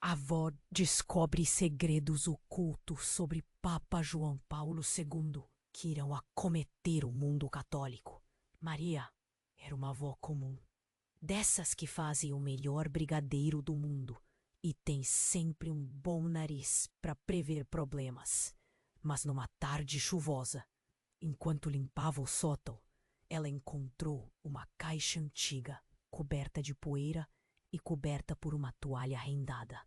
A avó descobre segredos ocultos sobre Papa João Paulo II que irão acometer o mundo católico. Maria era uma avó comum, dessas que fazem o melhor brigadeiro do mundo e tem sempre um bom nariz para prever problemas. Mas numa tarde chuvosa, enquanto limpava o sótão, ela encontrou uma caixa antiga, coberta de poeira e coberta por uma toalha rendada.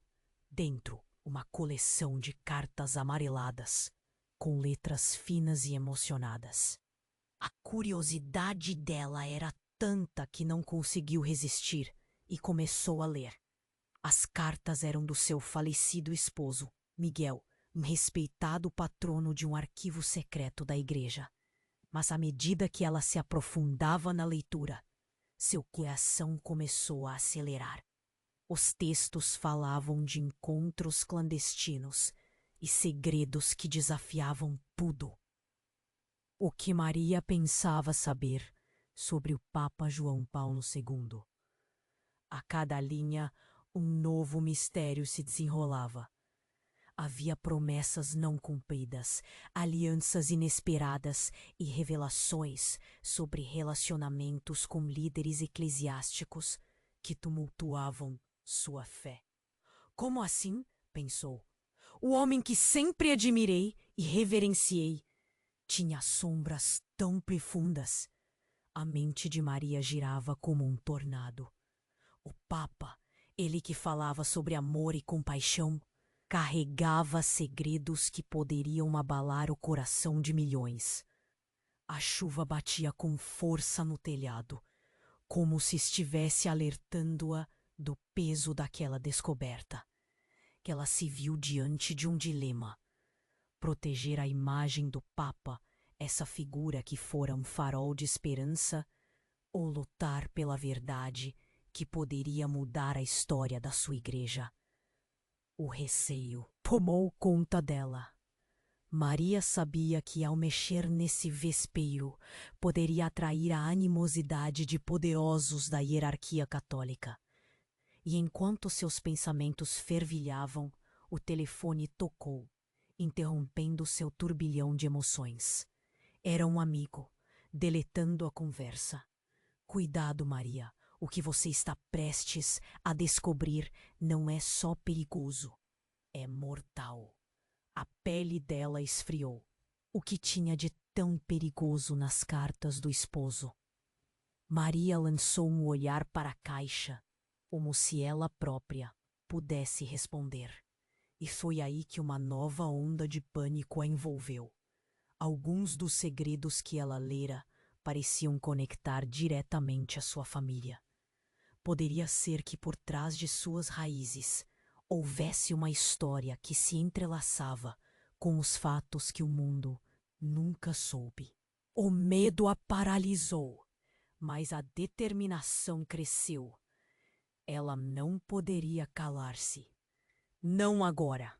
Dentro, uma coleção de cartas amareladas, com letras finas e emocionadas. A curiosidade dela era tanta que não conseguiu resistir e começou a ler. As cartas eram do seu falecido esposo, Miguel, um respeitado patrono de um arquivo secreto da igreja. Mas à medida que ela se aprofundava na leitura, seu coração começou a acelerar. Os textos falavam de encontros clandestinos e segredos que desafiavam tudo. O que Maria pensava saber sobre o Papa João Paulo II. A cada linha, um novo mistério se desenrolava. Havia promessas não cumpridas, alianças inesperadas e revelações sobre relacionamentos com líderes eclesiásticos que tumultuavam sua fé. Como assim? Pensou. O homem que sempre admirei e reverenciei tinha sombras tão profundas. A mente de Maria girava como um tornado. O Papa, ele que falava sobre amor e compaixão, carregava segredos que poderiam abalar o coração de milhões. A chuva batia com força no telhado, como se estivesse alertando-a do peso daquela descoberta. Que ela se viu diante de um dilema: proteger a imagem do Papa, essa figura que fora um farol de esperança, ou lutar pela verdade que poderia mudar a história da sua igreja. O receio tomou conta dela. Maria sabia que ao mexer nesse vespeiro poderia atrair a animosidade de poderosos da hierarquia católica. E enquanto seus pensamentos fervilhavam, o telefone tocou, interrompendo seu turbilhão de emoções. Era um amigo, deletando a conversa. Cuidado, Maria, o que você está prestes a descobrir não é só perigoso, é mortal. A pele dela esfriou. O que tinha de tão perigoso nas cartas do esposo? Maria lançou um olhar para a caixa, como se ela própria pudesse responder. E foi aí que uma nova onda de pânico a envolveu. Alguns dos segredos que ela lera pareciam conectar diretamente a sua família. Poderia ser que por trás de suas raízes houvesse uma história que se entrelaçava com os fatos que o mundo nunca soube. O medo a paralisou, mas a determinação cresceu. Ela não poderia calar-se. Não agora.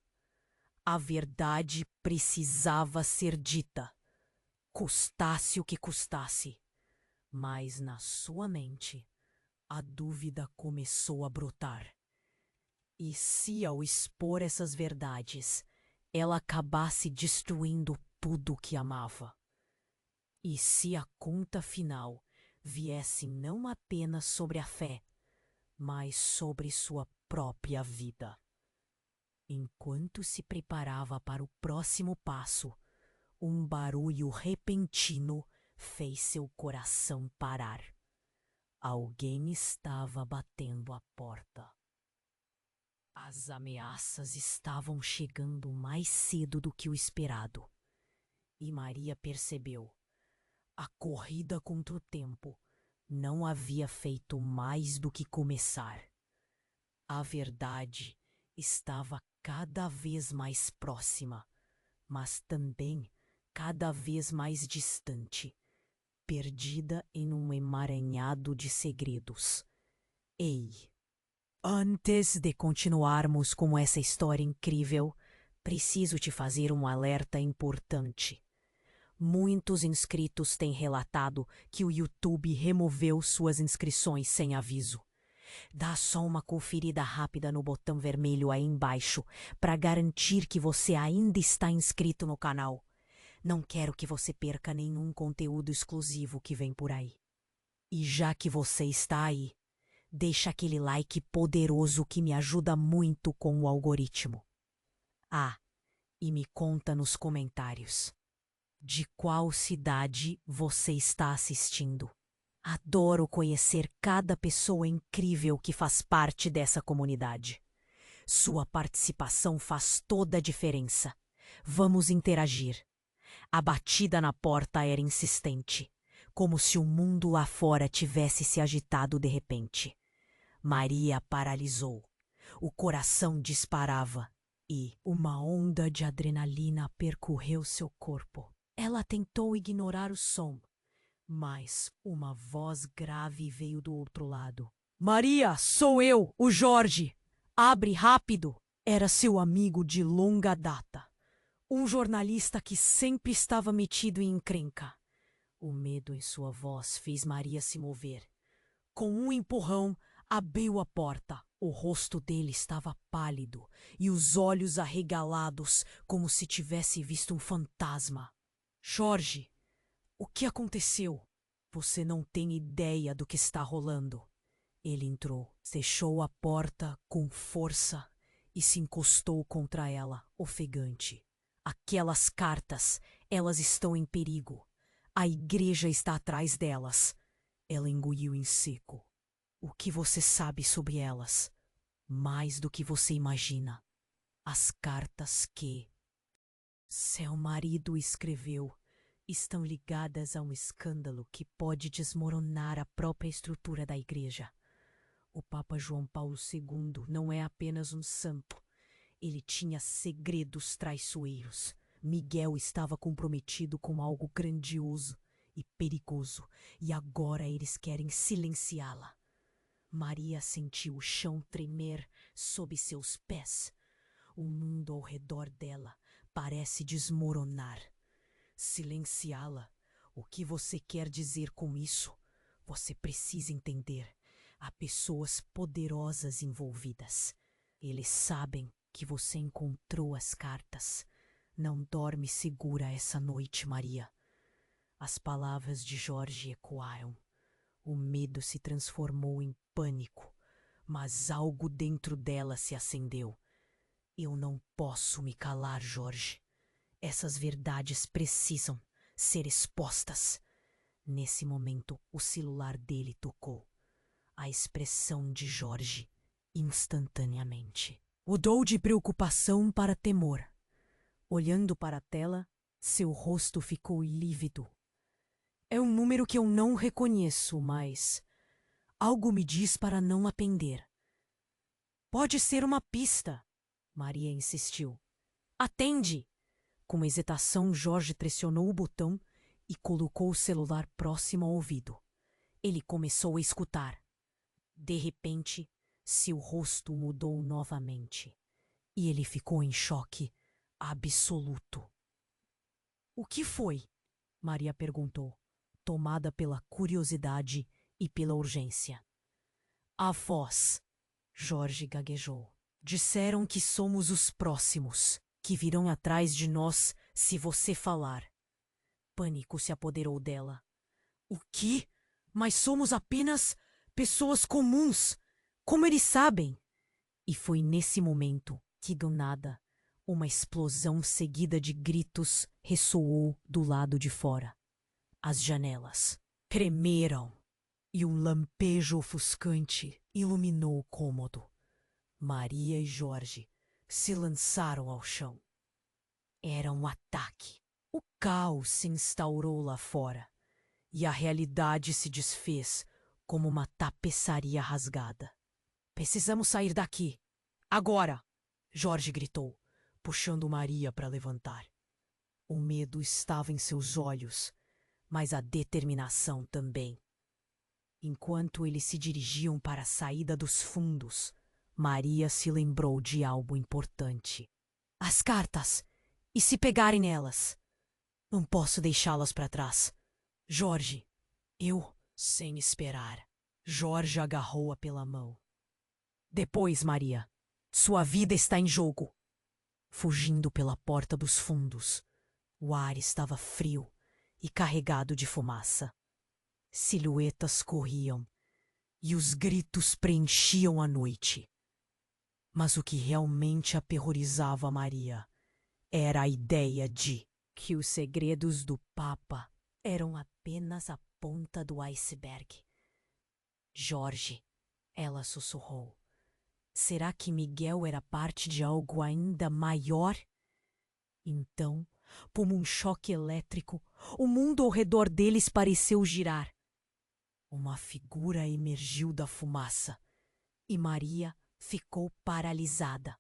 A verdade precisava ser dita, custasse o que custasse. Mas na sua mente, a dúvida começou a brotar. E se ao expor essas verdades, ela acabasse destruindo tudo o que amava? E se a conta final viesse não apenas sobre a fé, mas sobre sua própria vida? Enquanto se preparava para o próximo passo, um barulho repentino fez seu coração parar. Alguém estava batendo à porta. As ameaças estavam chegando mais cedo do que o esperado. E Maria percebeu. A corrida contra o tempo não havia feito mais do que começar. A verdade estava cada vez mais próxima, mas também cada vez mais distante, perdida em um emaranhado de segredos. Ei! Antes de continuarmos com essa história incrível, preciso te fazer um alerta importante. Muitos inscritos têm relatado que o YouTube removeu suas inscrições sem aviso. Dá só uma conferida rápida no botão vermelho aí embaixo para garantir que você ainda está inscrito no canal. Não quero que você perca nenhum conteúdo exclusivo que vem por aí. E já que você está aí, deixa aquele like poderoso que me ajuda muito com o algoritmo. Ah, e me conta nos comentários de qual cidade você está assistindo. Adoro conhecer cada pessoa incrível que faz parte dessa comunidade. Sua participação faz toda a diferença. Vamos interagir. A batida na porta era insistente, como se o mundo lá fora tivesse se agitado de repente. Maria paralisou. O coração disparava e uma onda de adrenalina percorreu seu corpo. Ela tentou ignorar o som, mas uma voz grave veio do outro lado. Maria, sou eu, o Jorge. Abre rápido. Era seu amigo de longa data. Um jornalista que sempre estava metido em encrenca. O medo em sua voz fez Maria se mover. Com um empurrão, abriu a porta. O rosto dele estava pálido e os olhos arregalados, como se tivesse visto um fantasma. Jorge, o que aconteceu? Você não tem ideia do que está rolando. Ele entrou, fechou a porta com força e se encostou contra ela, ofegante. Aquelas cartas, elas estão em perigo. A igreja está atrás delas. Ela engoliu em seco. O que você sabe sobre elas? Mais do que você imagina. As cartas que seu marido escreveu estão ligadas a um escândalo que pode desmoronar a própria estrutura da igreja. O Papa João Paulo II não é apenas um santo. Ele tinha segredos traiçoeiros. Miguel estava comprometido com algo grandioso e perigoso, e agora eles querem silenciá-la. Maria sentiu o chão tremer sob seus pés. O mundo ao redor dela parece desmoronar. Silenciá-la? O que você quer dizer com isso? Você precisa entender. Há pessoas poderosas envolvidas. Eles sabem que você encontrou as cartas. Não dorme segura essa noite, Maria. As palavras de Jorge ecoaram. O medo se transformou em pânico, mas algo dentro dela se acendeu. Eu não posso me calar, Jorge. Essas verdades precisam ser expostas. Nesse momento, o celular dele tocou. A expressão de Jorge, instantaneamente, mudou de preocupação para temor. Olhando para a tela, seu rosto ficou lívido. É um número que eu não reconheço, mas algo me diz para não atender. Pode ser uma pista, Maria insistiu. Atende! Com hesitação, Jorge pressionou o botão e colocou o celular próximo ao ouvido. Ele começou a escutar. De repente, seu rosto mudou novamente e ele ficou em choque absoluto. O que foi? Maria perguntou, tomada pela curiosidade e pela urgência. A voz, Jorge gaguejou. Disseram que somos os próximos, que virão atrás de nós se você falar. Pânico se apoderou dela. O quê? Mas somos apenas pessoas comuns. Como eles sabem? E foi nesse momento que, do nada, uma explosão seguida de gritos ressoou do lado de fora. As janelas tremeram e um lampejo ofuscante iluminou o cômodo. Maria e Jorge se lançaram ao chão. Era um ataque. O caos se instaurou lá fora e a realidade se desfez como uma tapeçaria rasgada. Precisamos sair daqui. Agora! Jorge gritou, puxando Maria para levantar. O medo estava em seus olhos, mas a determinação também. Enquanto eles se dirigiam para a saída dos fundos, Maria se lembrou de algo importante. As cartas! E se pegarem nelas? Não posso deixá-las para trás. Jorge, eu, sem esperar. Jorge agarrou-a pela mão. Depois, Maria, sua vida está em jogo. Fugindo pela porta dos fundos, o ar estava frio e carregado de fumaça. Silhuetas corriam e os gritos preenchiam a noite. Mas o que realmente aterrorizava Maria era a ideia de que os segredos do Papa eram apenas a ponta do iceberg. Jorge, ela sussurrou. Será que Miguel era parte de algo ainda maior? Então, como um choque elétrico, o mundo ao redor deles pareceu girar. Uma figura emergiu da fumaça e Maria ficou paralisada.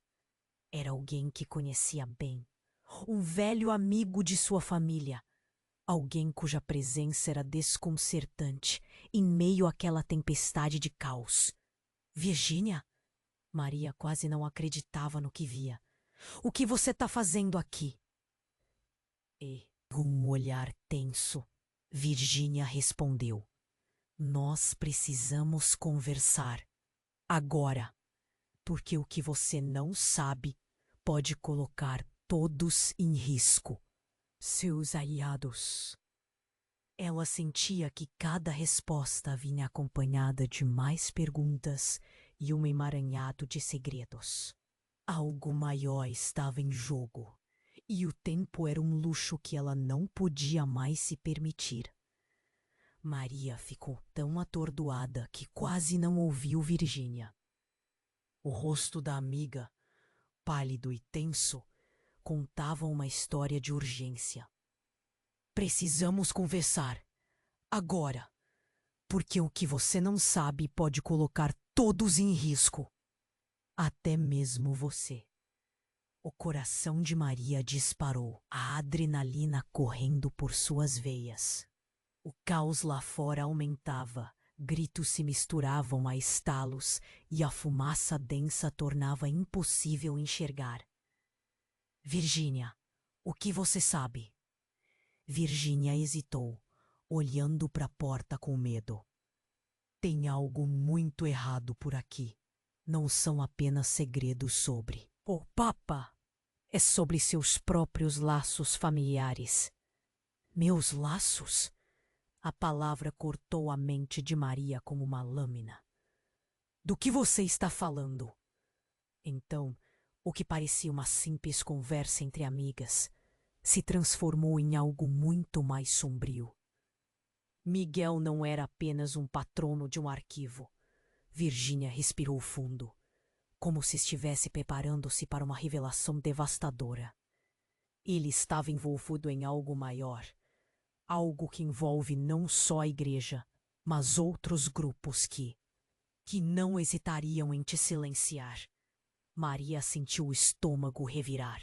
Era alguém que conhecia bem, um velho amigo de sua família, alguém cuja presença era desconcertante em meio àquela tempestade de caos. Virgínia? Maria quase não acreditava no que via. O que você está fazendo aqui? E, com um olhar tenso, Virgínia respondeu. Nós precisamos conversar. Agora. Porque o que você não sabe pode colocar todos em risco. Seus aliados. Ela sentia que cada resposta vinha acompanhada de mais perguntas e um emaranhado de segredos. Algo maior estava em jogo, e o tempo era um luxo que ela não podia mais se permitir. Maria ficou tão atordoada que quase não ouviu Virgínia. O rosto da amiga, pálido e tenso, contava uma história de urgência. Precisamos conversar. Agora. Porque o que você não sabe pode colocar todos em risco. Até mesmo você. O coração de Maria disparou, a adrenalina correndo por suas veias. O caos lá fora aumentava, gritos se misturavam a estalos e a fumaça densa tornava impossível enxergar. Virgínia, o que você sabe? Virgínia hesitou, olhando para a porta com medo. Tem algo muito errado por aqui. Não são apenas segredos sobre o Papa. É sobre seus próprios laços familiares. Meus laços? A palavra cortou a mente de Maria como uma lâmina. Do que você está falando? Então, o que parecia uma simples conversa entre amigas se transformou em algo muito mais sombrio. Miguel não era apenas um patrono de um arquivo. Virgínia respirou fundo, como se estivesse preparando-se para uma revelação devastadora. Ele estava envolvido em algo maior, algo que envolve não só a igreja, mas outros grupos que não hesitariam em te silenciar. Maria sentiu o estômago revirar.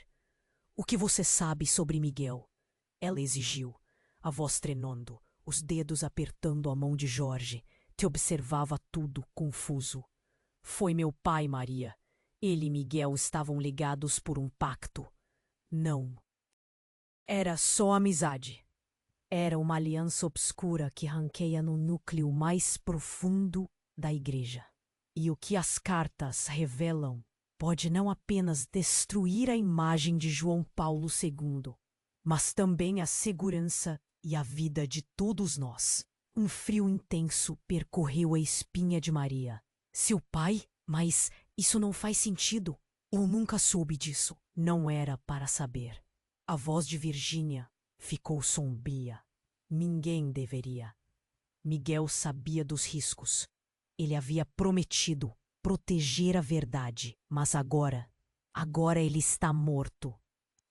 O que você sabe sobre Miguel? Ela exigiu, a voz trenando, os dedos apertando a mão de Jorge. Te observava tudo, confuso. Foi meu pai, Maria. Ele e Miguel estavam ligados por um pacto. Não. Era só amizade. Era uma aliança obscura que ranqueia no núcleo mais profundo da igreja. E o que as cartas revelam pode não apenas destruir a imagem de João Paulo II, mas também a segurança e a vida de todos nós. Um frio intenso percorreu a espinha de Maria. Seu pai? Mas isso não faz sentido. Eu nunca soube disso. Não era para saber. A voz de Virgínia ficou sombria. Ninguém deveria. Miguel sabia dos riscos. Ele havia prometido proteger a verdade, mas agora ele está morto.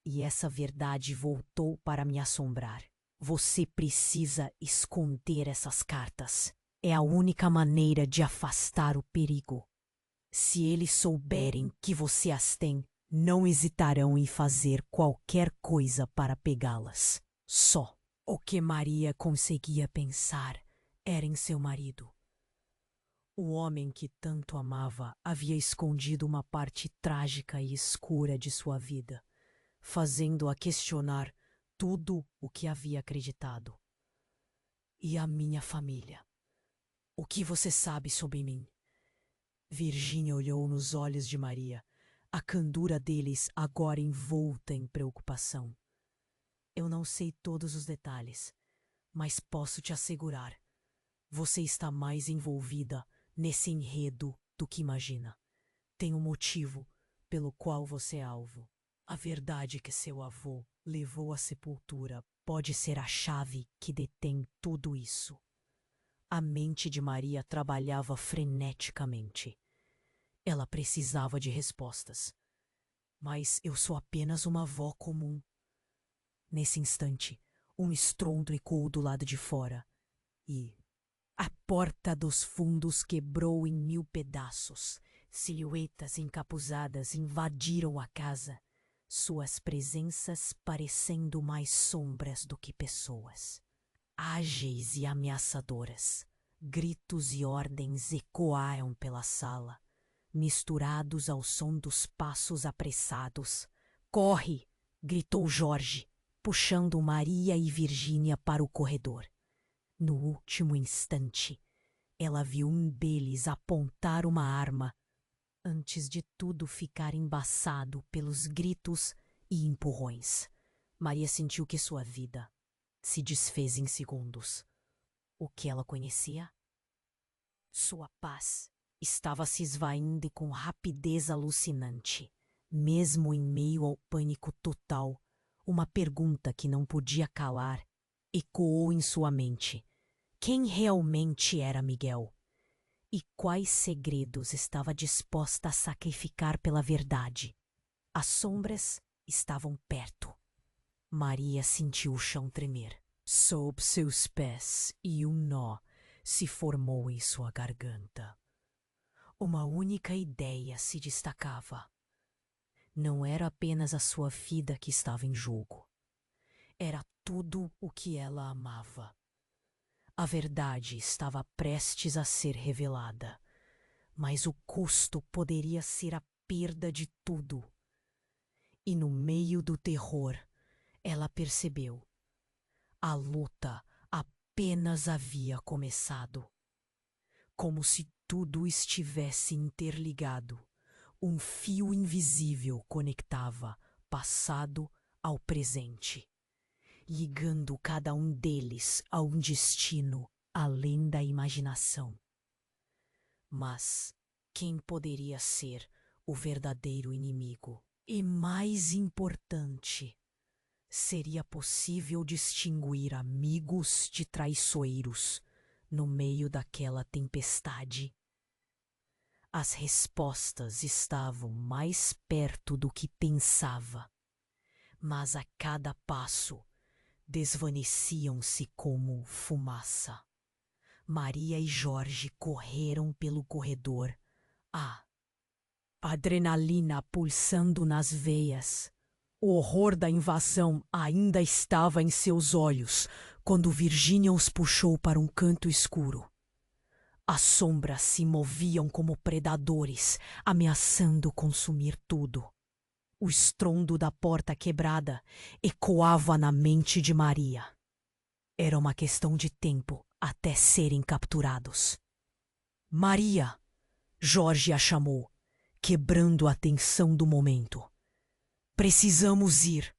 E essa verdade voltou para me assombrar. Você precisa esconder essas cartas. É a única maneira de afastar o perigo. Se eles souberem que você as tem, não hesitarão em fazer qualquer coisa para pegá-las. Só o que Maria conseguia pensar era em seu marido. O homem que tanto amava havia escondido uma parte trágica e escura de sua vida, fazendo-a questionar tudo o que havia acreditado. E a minha família? O que você sabe sobre mim? Virgínia olhou nos olhos de Maria, a candura deles agora envolta em preocupação. Eu não sei todos os detalhes, mas posso te assegurar, você está mais envolvida nesse enredo do que imagina. Tem um motivo pelo qual você é alvo. A verdade que seu avô levou à sepultura pode ser a chave que detém tudo isso. A mente de Maria trabalhava freneticamente. Ela precisava de respostas. Mas eu sou apenas uma avó comum. Nesse instante, um estrondo ecoou do lado de fora e a porta dos fundos quebrou em 1000 pedaços. Silhuetas encapuzadas invadiram a casa, suas presenças parecendo mais sombras do que pessoas. Ágeis e ameaçadoras, gritos e ordens ecoaram pela sala, misturados ao som dos passos apressados. "Corre!" gritou Jorge, puxando Maria e Virgínia para o corredor. No último instante, ela viu um deles apontar uma arma, antes de tudo ficar embaçado pelos gritos e empurrões. Maria sentiu que sua vida se desfez em segundos. O que ela conhecia? Sua paz estava se esvaindo com rapidez alucinante. Mesmo em meio ao pânico total, uma pergunta que não podia calar ecoou em sua mente. Quem realmente era Miguel? E quais segredos estava disposta a sacrificar pela verdade? As sombras estavam perto. Maria sentiu o chão tremer. Sob seus pés e um nó se formou em sua garganta. Uma única ideia se destacava. Não era apenas a sua vida que estava em jogo. Era tudo o que ela amava. A verdade estava prestes a ser revelada, mas o custo poderia ser a perda de tudo. E no meio do terror, ela percebeu. A luta apenas havia começado. Como se tudo estivesse interligado, um fio invisível conectava passado ao presente, ligando cada um deles a um destino além da imaginação. Mas quem poderia ser o verdadeiro inimigo? E mais importante, seria possível distinguir amigos de traiçoeiros no meio daquela tempestade? As respostas estavam mais perto do que pensava, mas a cada passo desvaneciam-se como fumaça. Maria e Jorge correram pelo corredor, a adrenalina pulsando nas veias. O horror da invasão ainda estava em seus olhos quando Virgínia os puxou para um canto escuro. As sombras se moviam como predadores, ameaçando consumir tudo. O estrondo da porta quebrada ecoava na mente de Maria. Era uma questão de tempo até serem capturados. "Maria!" Jorge a chamou, quebrando a tensão do momento. "Precisamos ir."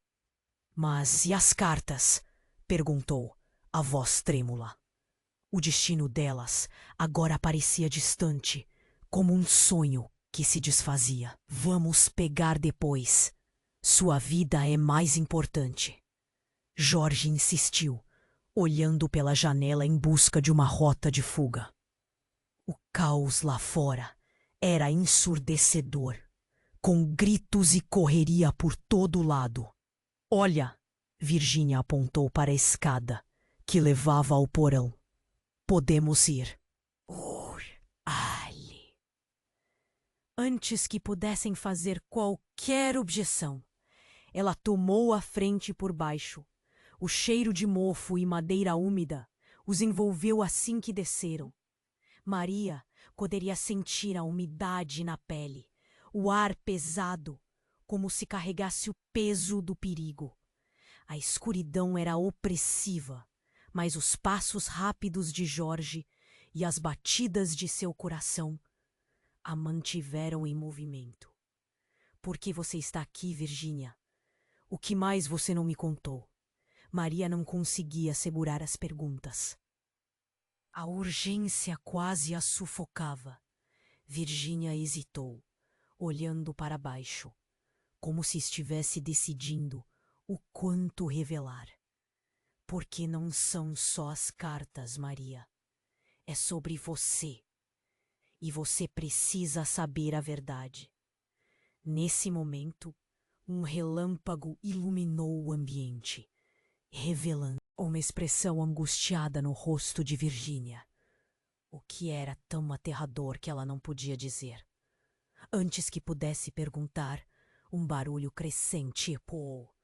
"Mas e as cartas?" perguntou, a voz trêmula. O destino delas agora parecia distante, como um sonho que se desfazia. "Vamos pegar depois. Sua vida é mais importante." Jorge insistiu, olhando pela janela em busca de uma rota de fuga. O caos lá fora era ensurdecedor, com gritos e correria por todo lado. "Olha!" Virgínia apontou para a escada que levava ao porão. "Podemos ir." Ali. Antes que pudessem fazer qualquer objeção, ela tomou a frente por baixo. O cheiro de mofo e madeira úmida os envolveu assim que desceram. Maria poderia sentir a umidade na pele, o ar pesado, como se carregasse o peso do perigo. A escuridão era opressiva, mas os passos rápidos de Jorge e as batidas de seu coração a mantiveram em movimento. Por que você está aqui, Virgínia? O que mais você não me contou? Maria não conseguia segurar as perguntas. A urgência quase a sufocava. Virgínia hesitou, olhando para baixo, como se estivesse decidindo o quanto revelar. Porque não são só as cartas, Maria. É sobre você. E você precisa saber a verdade. Nesse momento, um relâmpago iluminou o ambiente, revelando uma expressão angustiada no rosto de Virgínia. O que era tão aterrador que ela não podia dizer. Antes que pudesse perguntar, um barulho crescente ecoou,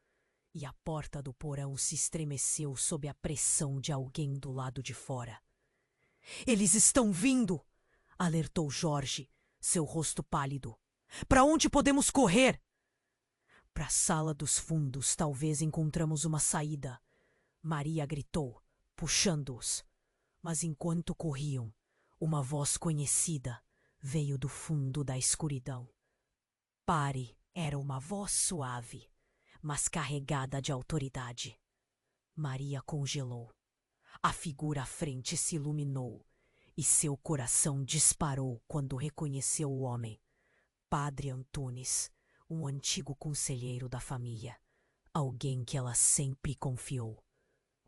e a porta do porão se estremeceu sob a pressão de alguém do lado de fora. "Eles estão vindo!" alertou Jorge, seu rosto pálido. "Para onde podemos correr?" "Para a sala dos fundos, talvez encontramos uma saída", Maria gritou, puxando-os. Mas enquanto corriam, uma voz conhecida veio do fundo da escuridão. "Pare!" Era uma voz suave, mas carregada de autoridade. Maria congelou. A figura à frente se iluminou e seu coração disparou quando reconheceu o homem. Padre Antunes, um antigo conselheiro da família, alguém que ela sempre confiou.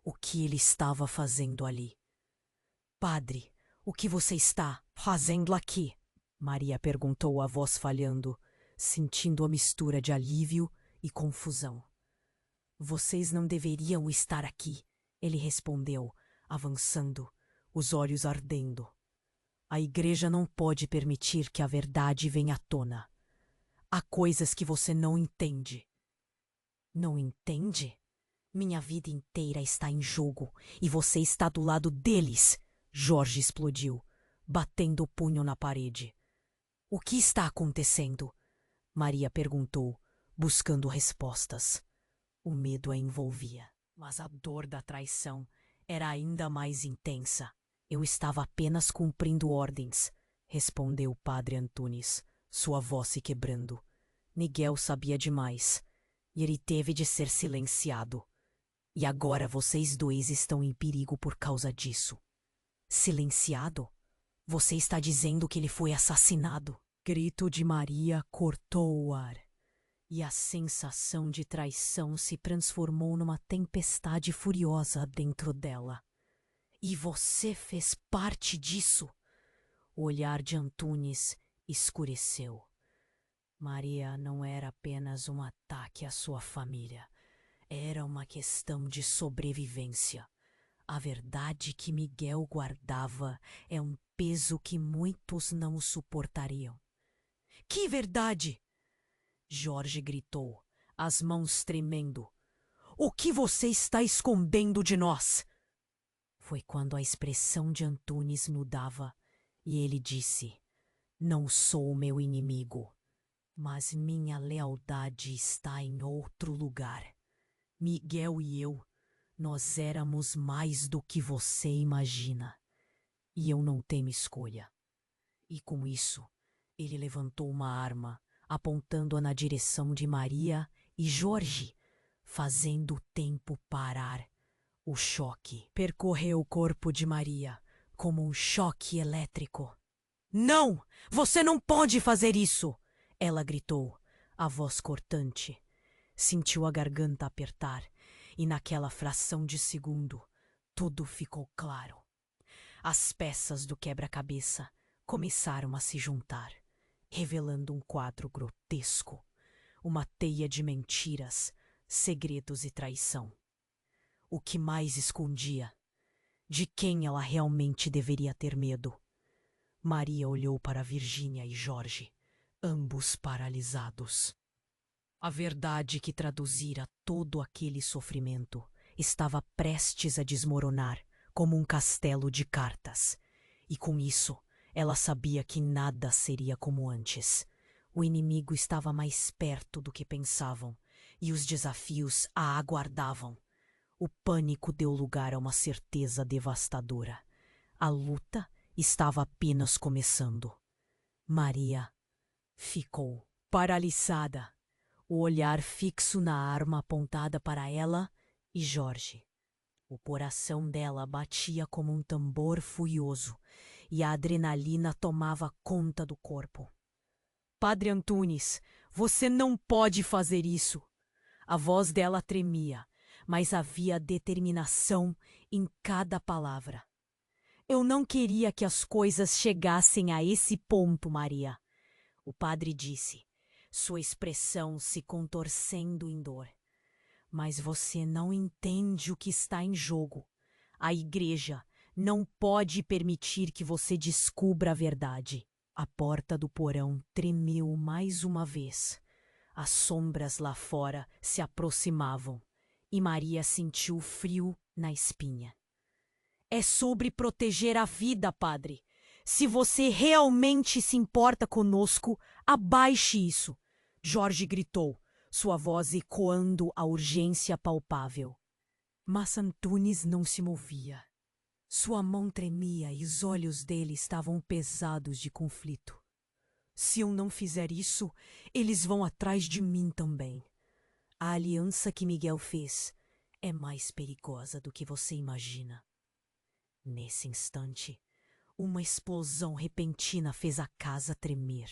O que ele estava fazendo ali? "Padre, o que você está fazendo aqui?" Maria perguntou, a voz falhando, sentindo a mistura de alívio e confusão. "Vocês não deveriam estar aqui", ele respondeu, avançando, os olhos ardendo. "A igreja não pode permitir que a verdade venha à tona. Há coisas que você não entende." "Não entende? Minha vida inteira está em jogo e você está do lado deles!" Jorge explodiu, batendo o punho na parede. "O que está acontecendo?" Maria perguntou, buscando respostas. O medo a envolvia, mas a dor da traição era ainda mais intensa. "Eu estava apenas cumprindo ordens", respondeu o padre Antunes, sua voz se quebrando. "Miguel sabia demais, e ele teve de ser silenciado. E agora vocês dois estão em perigo por causa disso." "Silenciado? Você está dizendo que ele foi assassinado?" Grito de Maria cortou o ar, e a sensação de traição se transformou numa tempestade furiosa dentro dela. "E você fez parte disso?" O olhar de Antunes escureceu. Maria não era apenas um ataque à sua família. Era uma questão de sobrevivência. A verdade que Miguel guardava é um peso que muitos não suportariam. "Que verdade?" Jorge gritou, as mãos tremendo. "O que você está escondendo de nós?" Foi quando a expressão de Antunes mudava e ele disse: "Não sou o meu inimigo, mas minha lealdade está em outro lugar. Miguel e eu, nós éramos mais do que você imagina. E eu não tenho escolha." E com isso, ele levantou uma arma, apontando-a na direção de Maria e Jorge, fazendo o tempo parar. O choque percorreu o corpo de Maria, como um choque elétrico. "Não! Você não pode fazer isso!" Ela gritou, a voz cortante. Sentiu a garganta apertar, e naquela fração de segundo, tudo ficou claro. As peças do quebra-cabeça começaram a se juntar, revelando um quadro grotesco, uma teia de mentiras, segredos e traição. O que mais escondia? De quem ela realmente deveria ter medo? Maria olhou para Virgínia e Jorge, ambos paralisados. A verdade que traduzira todo aquele sofrimento estava prestes a desmoronar como um castelo de cartas. E com isso, ela sabia que nada seria como antes. O inimigo estava mais perto do que pensavam, e os desafios a aguardavam. O pânico deu lugar a uma certeza devastadora. A luta estava apenas começando. Maria ficou paralisada, o olhar fixo na arma apontada para ela e Jorge. O coração dela batia como um tambor furioso e a adrenalina tomava conta do corpo. Padre Antunes, você não pode fazer isso. A voz dela tremia, mas havia determinação em cada palavra. Eu não queria que as coisas chegassem a esse ponto, Maria. O padre disse, sua expressão se contorcendo em dor. Mas você não entende o que está em jogo. A igreja não pode permitir que você descubra a verdade. A porta do porão tremeu mais uma vez. As sombras lá fora se aproximavam e Maria sentiu frio na espinha. É sobre proteger a vida, padre. Se você realmente se importa conosco, abaixe isso. Jorge gritou, sua voz ecoando a urgência palpável. Mas Antunes não se movia. Sua mão tremia e os olhos dele estavam pesados de conflito. Se eu não fizer isso, eles vão atrás de mim também. A aliança que Miguel fez é mais perigosa do que você imagina. Nesse instante, uma explosão repentina fez a casa tremer.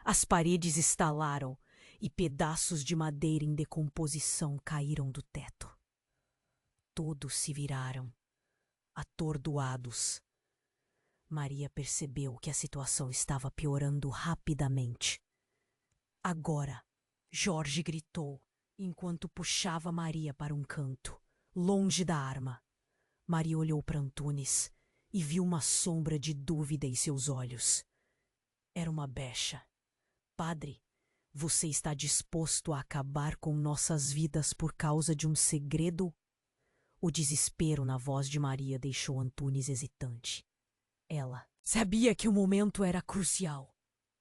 As paredes estalaram e pedaços de madeira em decomposição caíram do teto. Todos se viraram, atordoados. Maria percebeu que a situação estava piorando rapidamente. Agora, Jorge gritou, enquanto puxava Maria para um canto, longe da arma. Maria olhou para Antunes e viu uma sombra de dúvida em seus olhos. Era uma bexa. Padre, você está disposto a acabar com nossas vidas por causa de um segredo? O desespero na voz de Maria deixou Antunes hesitante. Ela sabia que o momento era crucial.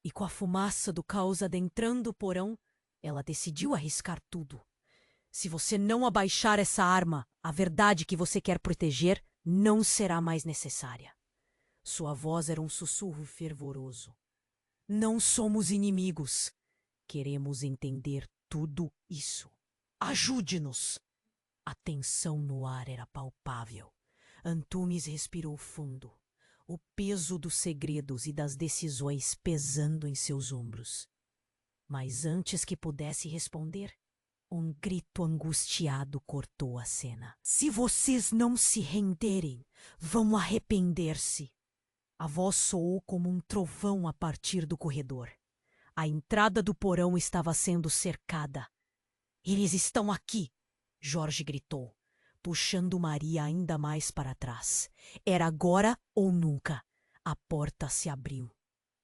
E com a fumaça do caos adentrando o porão, ela decidiu arriscar tudo. Se você não abaixar essa arma, a verdade que você quer proteger não será mais necessária. Sua voz era um sussurro fervoroso. Não somos inimigos. Queremos entender tudo isso. Ajude-nos! A tensão no ar era palpável. Antunes respirou fundo, o peso dos segredos e das decisões pesando em seus ombros. Mas antes que pudesse responder, um grito angustiado cortou a cena. Se vocês não se renderem, vão arrepender-se. A voz soou como um trovão a partir do corredor. A entrada do porão estava sendo cercada. Eles estão aqui! Jorge gritou, puxando Maria ainda mais para trás. Era agora ou nunca. A porta se abriu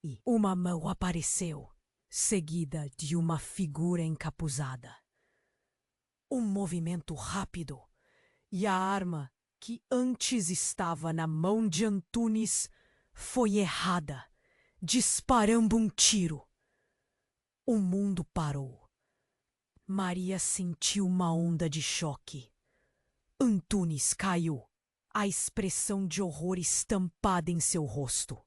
e uma mão apareceu, seguida de uma figura encapuzada. Um movimento rápido e a arma que antes estava na mão de Antunes foi errada, disparando um tiro. O mundo parou. Maria sentiu uma onda de choque. Antunes caiu, a expressão de horror estampada em seu rosto,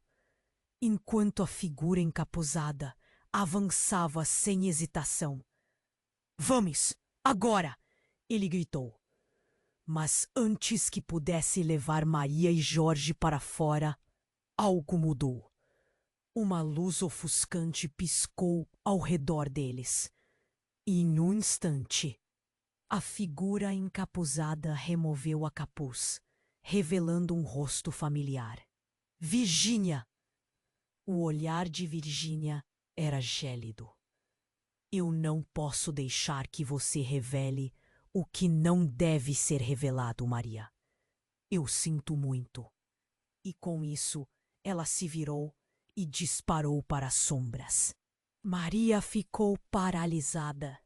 enquanto a figura encapuzada avançava sem hesitação. Vamos, agora! Ele gritou. Mas antes que pudesse levar Maria e Jorge para fora, algo mudou. Uma luz ofuscante piscou ao redor deles. E em um instante, a figura encapuzada removeu a capuz, revelando um rosto familiar. Virgínia! O olhar de Virgínia era gélido. Eu não posso deixar que você revele o que não deve ser revelado, Maria. Eu sinto muito. E com isso, ela se virou e disparou para as sombras. Maria ficou paralisada,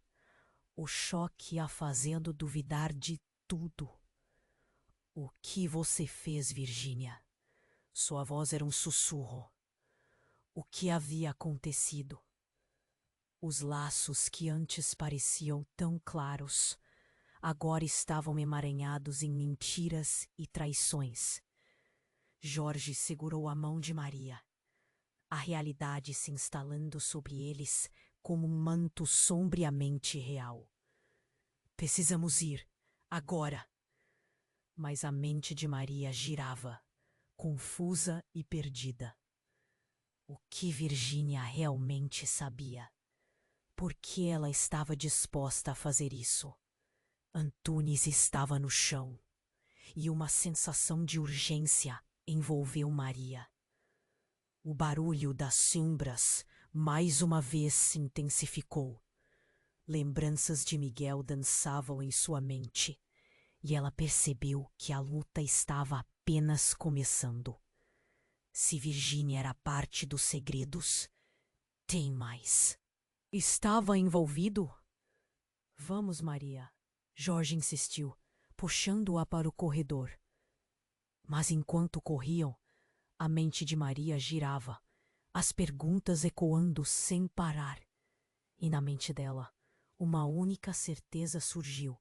o choque a fazendo duvidar de tudo. O que você fez, Virgínia? Sua voz era um sussurro. O que havia acontecido? Os laços que antes pareciam tão claros, agora estavam emaranhados em mentiras e traições. Jorge segurou a mão de Maria. a realidade se instalando sobre eles como um manto sombriamente real. Precisamos ir, agora. Mas a mente de Maria girava, confusa e perdida. O que Virgínia realmente sabia? Por que ela estava disposta a fazer isso? Antunes estava no chão, e uma sensação de urgência envolveu Maria. O barulho das sombras mais uma vez se intensificou. Lembranças de Miguel dançavam em sua mente, e ela percebeu que a luta estava apenas começando. Se Virgínia era parte dos segredos, tem mais. Estava envolvido? Vamos, Maria. Jorge insistiu, puxando-a para o corredor. Mas enquanto corriam, a mente de Maria girava, as perguntas ecoando sem parar. E na mente dela, uma única certeza surgiu.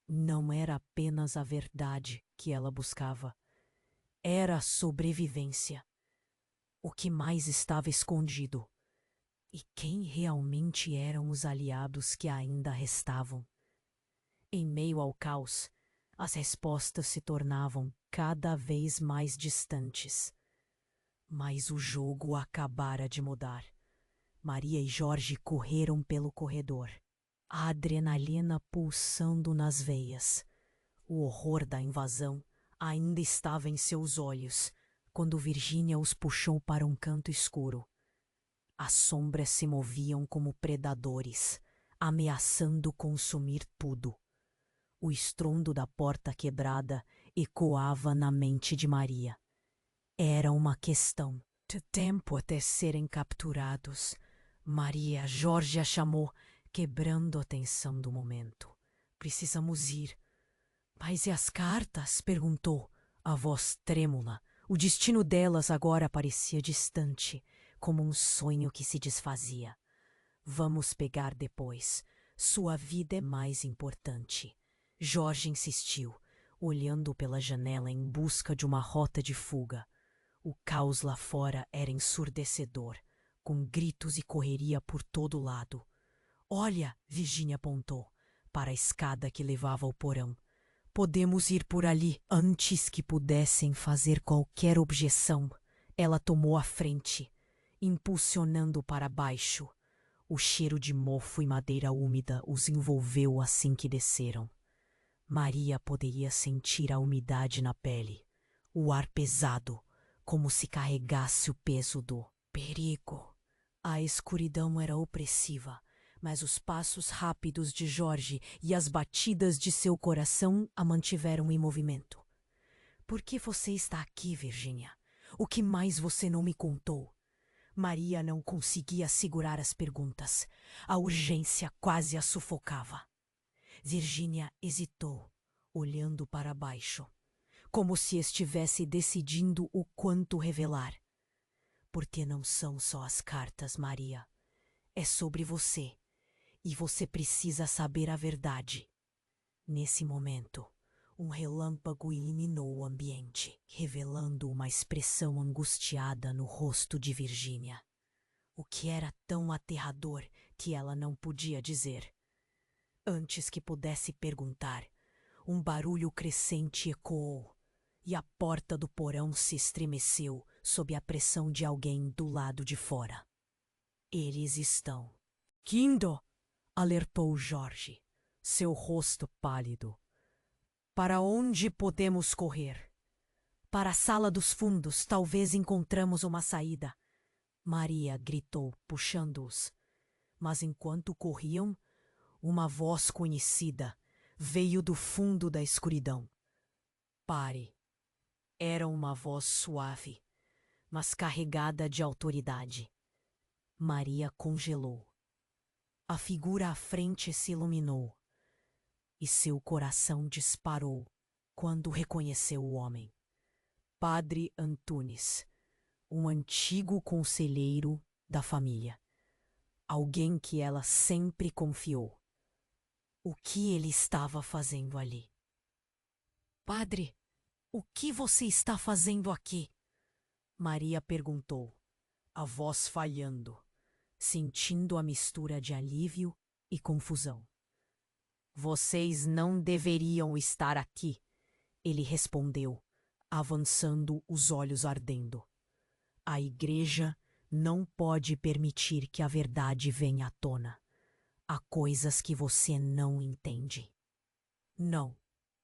Não era apenas a verdade que ela buscava. Era a sobrevivência. O que mais estava escondido? E quem realmente eram os aliados que ainda restavam? Em meio ao caos, as respostas se tornavam cada vez mais distantes. Mas o jogo acabara de mudar. Maria e Jorge correram pelo corredor, a adrenalina pulsando nas veias. O horror da invasão ainda estava em seus olhos quando Virgínia os puxou para um canto escuro. As sombras se moviam como predadores, ameaçando consumir tudo. O estrondo da porta quebrada ecoava na mente de Maria. Era uma questão de tempo até serem capturados. Maria, Jorge a chamou, quebrando a tensão do momento. Precisamos ir. Mas e as cartas? Perguntou, a voz trêmula. O destino delas agora parecia distante, como um sonho que se desfazia. Vamos pegar depois. Sua vida é mais importante. Jorge insistiu, olhando pela janela em busca de uma rota de fuga. O caos lá fora era ensurdecedor, com gritos e correria por todo lado. Olha, Virgínia apontou para a escada que levava ao porão. Podemos ir por ali. Antes que pudessem fazer qualquer objeção, ela tomou a frente, impulsionando para baixo. O cheiro de mofo e madeira úmida os envolveu assim que desceram. Maria poderia sentir a umidade na pele, o ar pesado, como se carregasse o peso do perigo. A escuridão era opressiva, mas os passos rápidos de Jorge e as batidas de seu coração a mantiveram em movimento. Por que você está aqui, Virgínia? O que mais você não me contou? Maria não conseguia segurar as perguntas. A urgência quase a sufocava. Virgínia hesitou, olhando para baixo, como se estivesse decidindo o quanto revelar. Porque não são só as cartas, Maria. É sobre você. E você precisa saber a verdade. Nesse momento, um relâmpago iluminou o ambiente, revelando uma expressão angustiada no rosto de Virgínia. O que era tão aterrador que ela não podia dizer. Antes que pudesse perguntar, um barulho crescente ecoou, e a porta do porão se estremeceu sob a pressão de alguém do lado de fora. Eles estão. Quindo! Alertou Jorge, seu rosto pálido. Para onde podemos correr? Para a sala dos fundos, talvez encontramos uma saída. Maria gritou, puxando-os. Mas enquanto corriam, uma voz conhecida veio do fundo da escuridão. Pare. Era uma voz suave, mas carregada de autoridade. Maria congelou. A figura à frente se iluminou, e seu coração disparou quando reconheceu o homem. Padre Antunes, um antigo conselheiro da família. Alguém que ela sempre confiou. O que ele estava fazendo ali? Padre, o que você está fazendo aqui? Maria perguntou, a voz falhando, sentindo a mistura de alívio e confusão. Vocês não deveriam estar aqui, ele respondeu, avançando, os olhos ardendo. A igreja não pode permitir que a verdade venha à tona. Há coisas que você não entende. Não.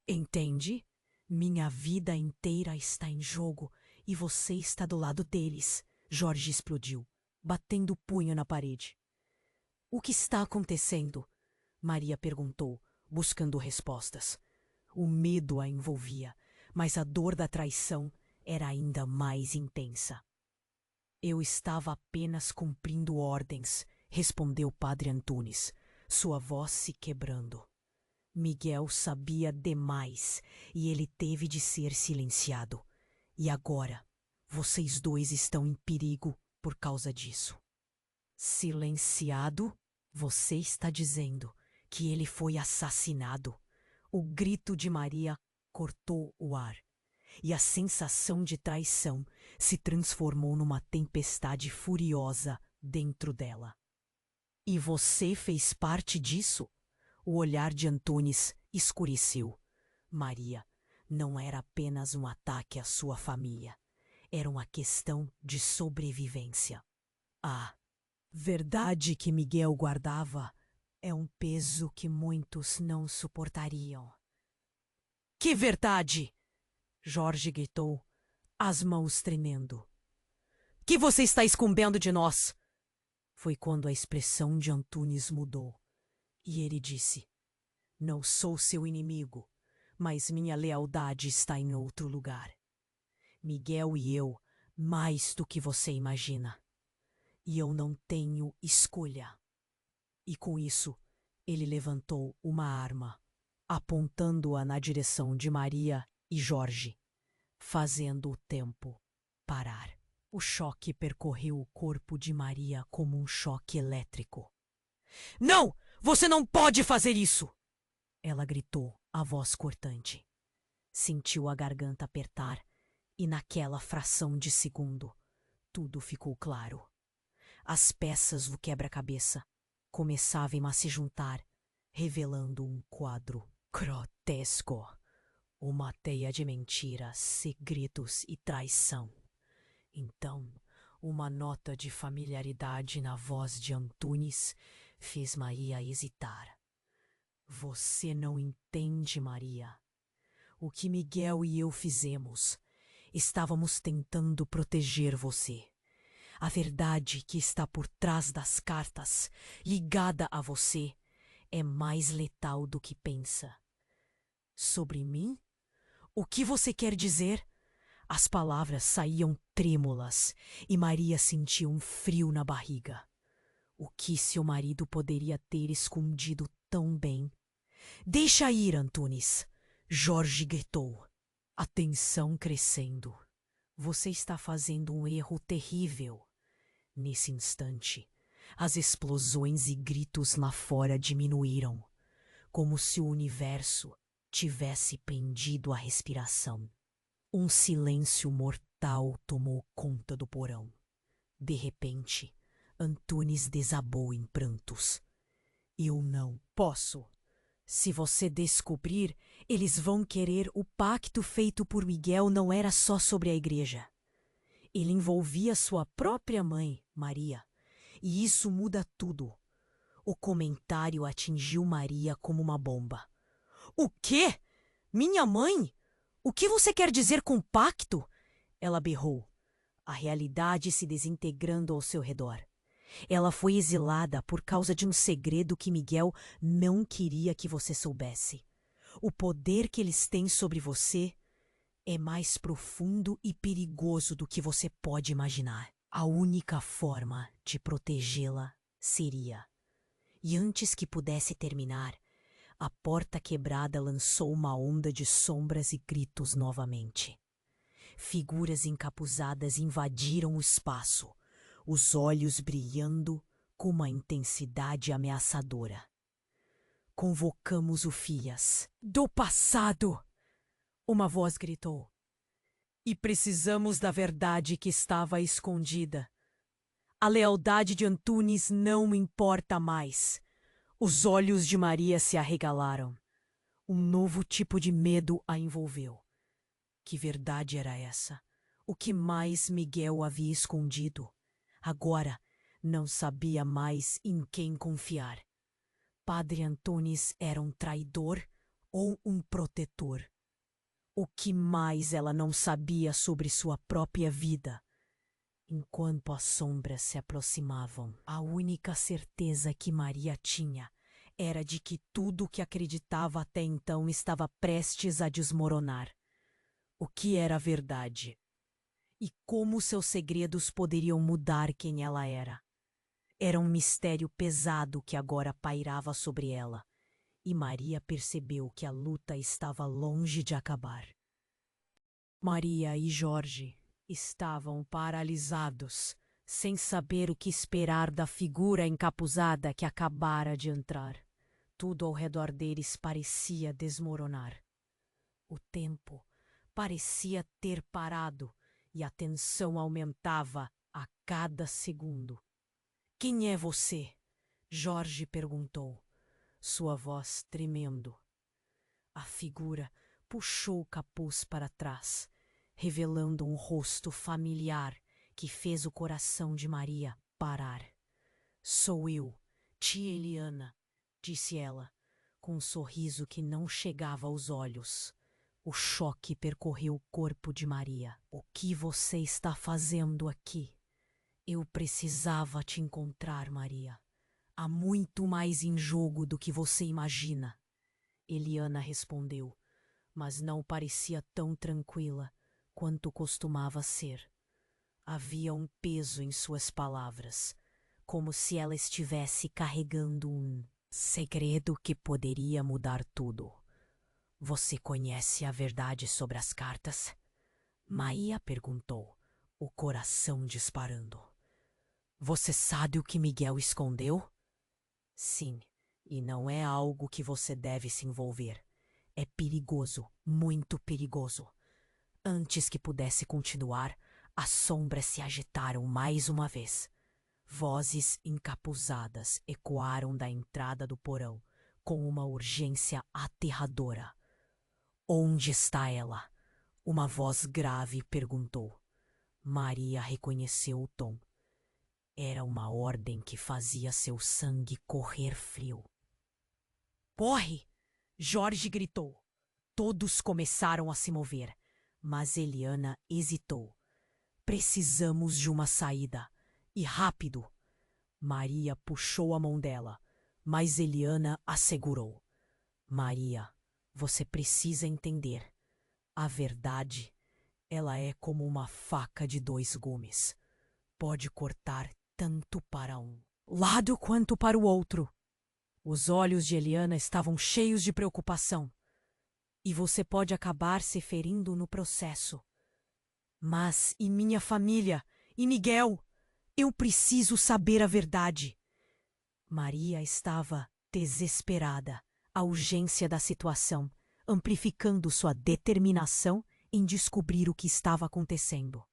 Entende? Minha vida inteira está em jogo e você está do lado deles. Jorge explodiu, batendo o punho na parede. O que está acontecendo? Maria perguntou, buscando respostas. O medo a envolvia, mas a dor da traição era ainda mais intensa. Eu estava apenas cumprindo ordens, respondeu Padre Antunes, sua voz se quebrando. Miguel sabia demais e ele teve de ser silenciado. E agora, vocês dois estão em perigo por causa disso. Silenciado? Você está dizendo que ele foi assassinado? O grito de Maria cortou o ar, e a sensação de traição se transformou numa tempestade furiosa dentro dela. E você fez parte disso? O olhar de Antunes escureceu. Maria, não era apenas um ataque à sua família. Era uma questão de sobrevivência. A verdade que Miguel guardava é um peso que muitos não suportariam. Que verdade? Jorge gritou, as mãos tremendo. Que você está escondendo de nós? Foi quando a expressão de Antunes mudou. E ele disse, não sou seu inimigo, mas minha lealdade está em outro lugar. Miguel e eu, mais do que você imagina. E eu não tenho escolha. E com isso, ele levantou uma arma, apontando-a na direção de Maria e Jorge, fazendo o tempo parar. O choque percorreu o corpo de Maria como um choque elétrico. Não! Você não pode fazer isso! Ela gritou, a voz cortante. Sentiu a garganta apertar e naquela fração de segundo, tudo ficou claro. As peças do quebra-cabeça começavam a se juntar, revelando um quadro grotesco. Uma teia de mentiras, segredos e traição. Então, uma nota de familiaridade na voz de Antunes fez Maria hesitar. Você não entende, Maria. O que Miguel e eu fizemos, estávamos tentando proteger você. A verdade que está por trás das cartas, ligada a você, é mais letal do que pensa. Sobre mim? O que você quer dizer? As palavras saíam trêmulas e Maria sentia um frio na barriga. O que seu marido poderia ter escondido tão bem? Deixa ir, Antunes! Jorge gritou, a tensão crescendo. Você está fazendo um erro terrível. Nesse instante, as explosões e gritos lá fora diminuíram, como se o universo tivesse prendido a respiração. Um silêncio mortal tomou conta do porão. De repente, Antunes desabou em prantos. Eu não posso. Se você descobrir, eles vão querer o pacto feito por Miguel não era só sobre a igreja. Ele envolvia sua própria mãe, Maria, e isso muda tudo. O comentário atingiu Maria como uma bomba. O quê? Minha mãe? O que você quer dizer com pacto? Ela berrou, a realidade se desintegrando ao seu redor. Ela foi exilada por causa de um segredo que Miguel não queria que você soubesse. O poder que eles têm sobre você é mais profundo e perigoso do que você pode imaginar. A única forma de protegê-la seria. E antes que pudesse terminar, a porta quebrada lançou uma onda de sombras e gritos novamente. Figuras encapuzadas invadiram o espaço, os olhos brilhando com uma intensidade ameaçadora. Convocamos o Fias. Do passado! Uma voz gritou. E precisamos da verdade que estava escondida. A lealdade de Antunes não me importa mais. Os olhos de Maria se arregalaram. Um novo tipo de medo a envolveu. Que verdade era essa? O que mais Miguel havia escondido? Agora não sabia mais em quem confiar. Padre Antunes era um traidor ou um protetor? O que mais ela não sabia sobre sua própria vida? Enquanto as sombras se aproximavam, a única certeza que Maria tinha era de que tudo o que acreditava até então estava prestes a desmoronar. O que era a verdade? E como seus segredos poderiam mudar quem ela era? Era um mistério pesado que agora pairava sobre ela, e Maria percebeu que a luta estava longe de acabar. Maria e Jorge estavam paralisados, sem saber o que esperar da figura encapuzada que acabara de entrar. Tudo ao redor deles parecia desmoronar. O tempo parecia ter parado e a tensão aumentava a cada segundo. "Quem é você?" Jorge perguntou, sua voz tremendo. A figura puxou o capuz para trás, revelando um rosto familiar que fez o coração de Maria parar. "Sou eu, tia Eliana", disse ela, com um sorriso que não chegava aos olhos. O choque percorreu o corpo de Maria. "O que você está fazendo aqui?" "Eu precisava te encontrar, Maria. Há muito mais em jogo do que você imagina." Eliana respondeu, mas não parecia tão tranquila quanto costumava ser. Havia um peso em suas palavras, como se ela estivesse carregando um segredo que poderia mudar tudo. "Você conhece a verdade sobre as cartas?" Maia perguntou, o coração disparando. "Você sabe o que Miguel escondeu?" "Sim, e não é algo que você deve se envolver. É perigoso, muito perigoso." Antes que pudesse continuar, as sombras se agitaram mais uma vez. Vozes encapuzadas ecoaram da entrada do porão, com uma urgência aterradora. "Onde está ela?" Uma voz grave perguntou. Maria reconheceu o tom. Era uma ordem que fazia seu sangue correr frio. "Corre!" Jorge gritou. Todos começaram a se mover, mas Eliana hesitou. "Precisamos de uma saída, e rápido." Maria puxou a mão dela, mas Eliana a segurou. "Maria, você precisa entender. A verdade, ela é como uma faca de 2 gumes. Pode cortar tanto para um lado quanto para o outro." Os olhos de Eliana estavam cheios de preocupação. "E você pode acabar se ferindo no processo." "Mas e minha família? E Miguel? Eu preciso saber a verdade." Maria estava desesperada. A urgência da situação, amplificando sua determinação em descobrir o que estava acontecendo.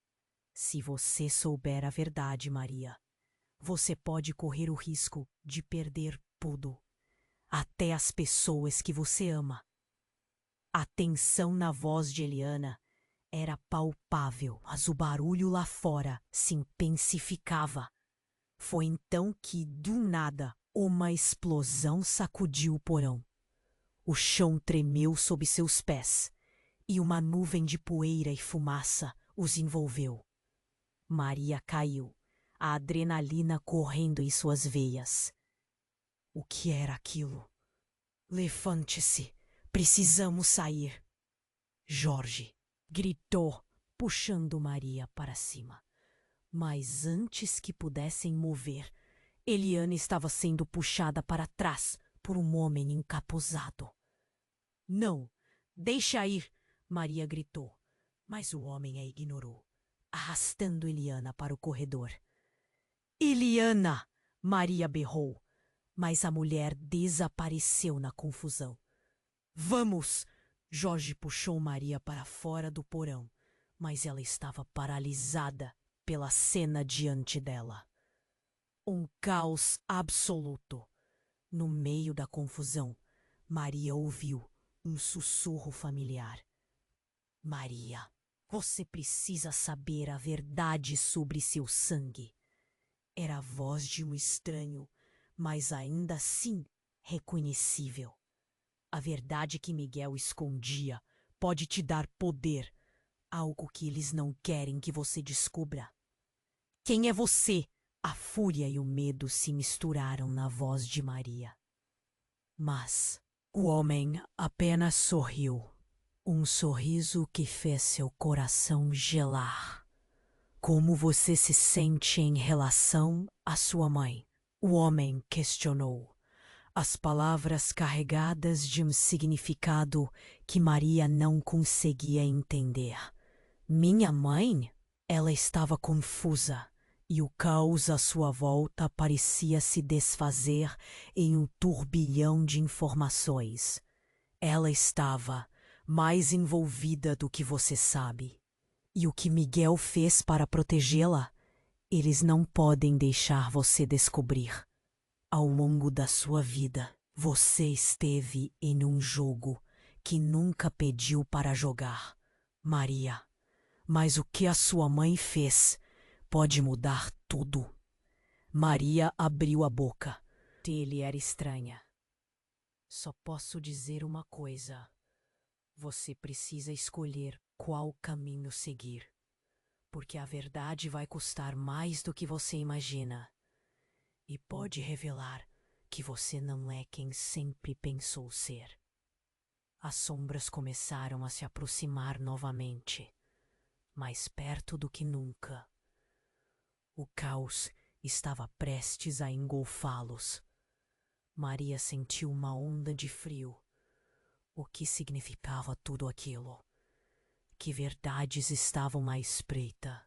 "Se você souber a verdade, Maria, você pode correr o risco de perder tudo, até as pessoas que você ama." A tensão na voz de Eliana era palpável, mas o barulho lá fora se intensificava. Foi então que, do nada, uma explosão sacudiu o porão. O chão tremeu sob seus pés, e uma nuvem de poeira e fumaça os envolveu. Maria caiu, a adrenalina correndo em suas veias. O que era aquilo? "Levante-se, precisamos sair." Jorge gritou, puxando Maria para cima. Mas antes que pudessem mover, Eliana estava sendo puxada para trás por um homem encapuzado. "Não, deixa ir!" Maria gritou, mas o homem a ignorou, arrastando Eliana para o corredor. "Eliana!" Maria berrou, mas a mulher desapareceu na confusão. "Vamos!" Jorge puxou Maria para fora do porão, mas ela estava paralisada pela cena diante dela. Um caos absoluto. No meio da confusão, Maria ouviu um sussurro familiar. Maria, você precisa saber a verdade sobre seu sangue. Era a voz de um estranho, mas ainda assim reconhecível. A verdade que Miguel escondia pode te dar poder, algo que eles não querem que você descubra. Quem é você? A fúria e o medo se misturaram na voz de Maria. Mas o homem apenas sorriu. Um sorriso que fez seu coração gelar. Como você se sente em relação à sua mãe? O homem questionou. As palavras carregadas de um significado que Maria não conseguia entender. Minha mãe? Ela estava confusa, e o caos à sua volta parecia se desfazer em um turbilhão de informações. Ela estava mais envolvida do que você sabe. E o que Miguel fez para protegê-la? Eles não podem deixar você descobrir. Ao longo da sua vida, você esteve em um jogo que nunca pediu para jogar, Maria. Mas o que a sua mãe fez pode mudar tudo. Maria abriu a boca. Ele era estranha. Só posso dizer uma coisa. Você precisa escolher qual caminho seguir. Porque a verdade vai custar mais do que você imagina. E pode revelar que você não é quem sempre pensou ser. As sombras começaram a se aproximar novamente, mais perto do que nunca. O caos estava prestes a engolfá-los. Maria sentiu uma onda de frio. O que significava tudo aquilo? Que verdades estavam na espreita?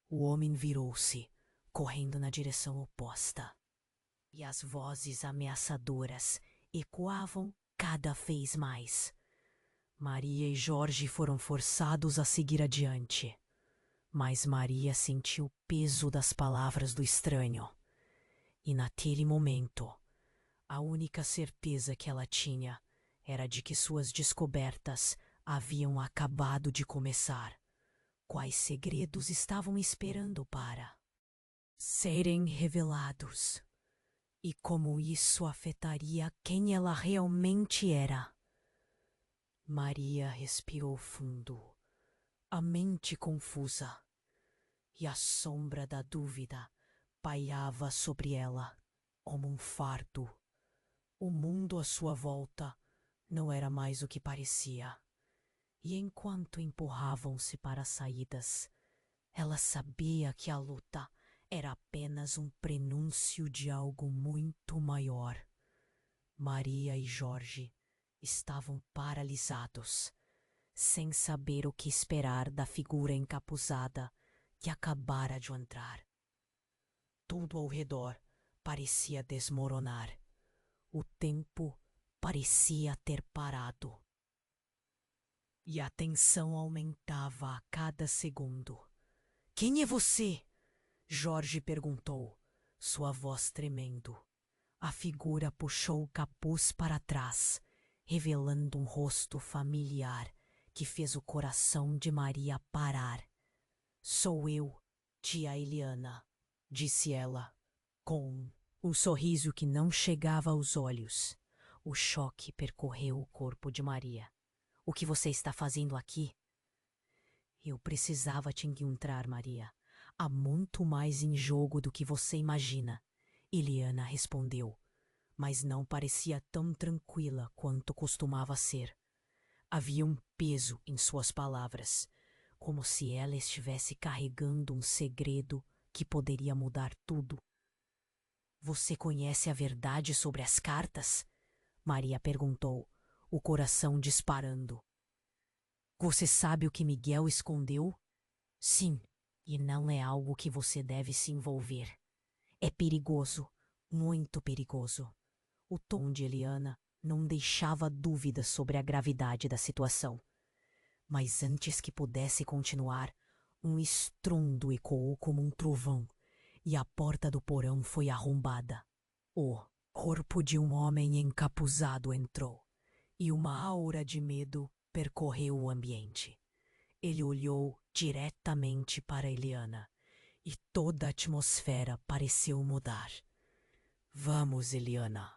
O homem virou-se, correndo na direção oposta. E as vozes ameaçadoras ecoavam cada vez mais. Maria e Jorge foram forçados a seguir adiante. Mas Maria sentiu o peso das palavras do estranho. E naquele momento, a única certeza que ela tinha era de que suas descobertas haviam acabado de começar. Quais segredos estavam esperando para serem revelados? E como isso afetaria quem ela realmente era? Maria respirou fundo, a mente confusa, e a sombra da dúvida pairava sobre ela como um fardo. O mundo à sua volta não era mais o que parecia. E enquanto empurravam-se para as saídas, ela sabia que a luta era apenas um prenúncio de algo muito maior. Maria e Jorge estavam paralisados, sem saber o que esperar da figura encapuzada que acabara de entrar. Tudo ao redor parecia desmoronar. O tempo parecia ter parado. E a tensão aumentava a cada segundo. Quem é você? Jorge perguntou, sua voz tremendo. A figura puxou o capuz para trás, revelando um rosto familiar que fez o coração de Maria parar. Sou eu, tia Eliana, disse ela, com um sorriso que não chegava aos olhos. O choque percorreu o corpo de Maria. O que você está fazendo aqui? Eu precisava te encontrar, Maria. Há muito mais em jogo do que você imagina. Eliana respondeu, mas não parecia tão tranquila quanto costumava ser. Havia um peso em suas palavras, como se ela estivesse carregando um segredo que poderia mudar tudo. Você conhece a verdade sobre as cartas? Maria perguntou, o coração disparando. Você sabe o que Miguel escondeu? Sim, e não é algo que você deve se envolver. É perigoso, muito perigoso. O tom de Eliana não deixava dúvidas sobre a gravidade da situação. Mas antes que pudesse continuar, um estrondo ecoou como um trovão, e a porta do porão foi arrombada. O corpo de um homem encapuzado entrou, e uma aura de medo percorreu o ambiente. Ele olhou diretamente para Eliana, e toda a atmosfera pareceu mudar. Vamos, Eliana.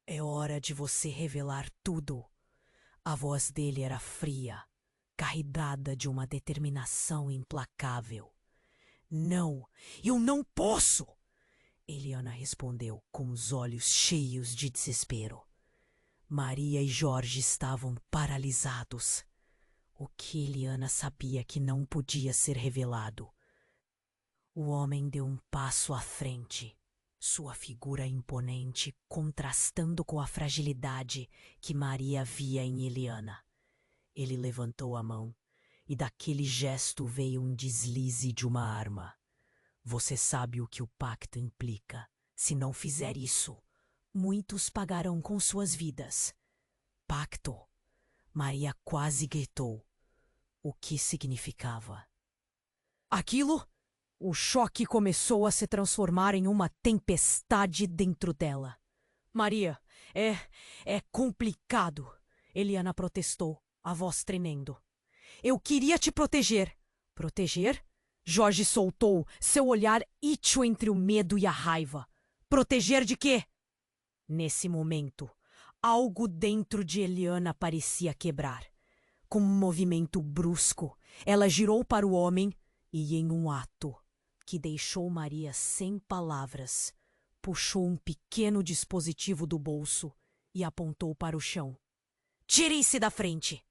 É hora de você revelar tudo. A voz dele era fria, carregada de uma determinação implacável. Não, eu não posso! Eliana respondeu com os olhos cheios de desespero. Maria e Jorge estavam paralisados. O que Eliana sabia que não podia ser revelado. O homem deu um passo à frente, sua figura imponente contrastando com a fragilidade que Maria via em Eliana. Ele levantou a mão e daquele gesto veio um deslize de uma arma. Você sabe o que o pacto implica. Se não fizer isso, muitos pagarão com suas vidas. Pacto? Maria quase gritou. O que significava? Aquilo? O choque começou a se transformar em uma tempestade dentro dela. Maria, é complicado. Eliana protestou, a voz tremendo. Eu queria te proteger. Proteger? Jorge soltou, seu olhar ítil entre o medo e a raiva. Proteger de quê? Nesse momento, algo dentro de Eliana parecia quebrar. Com um movimento brusco, ela girou para o homem e, em um ato que deixou Maria sem palavras, puxou um pequeno dispositivo do bolso e apontou para o chão. Tirem-se da frente!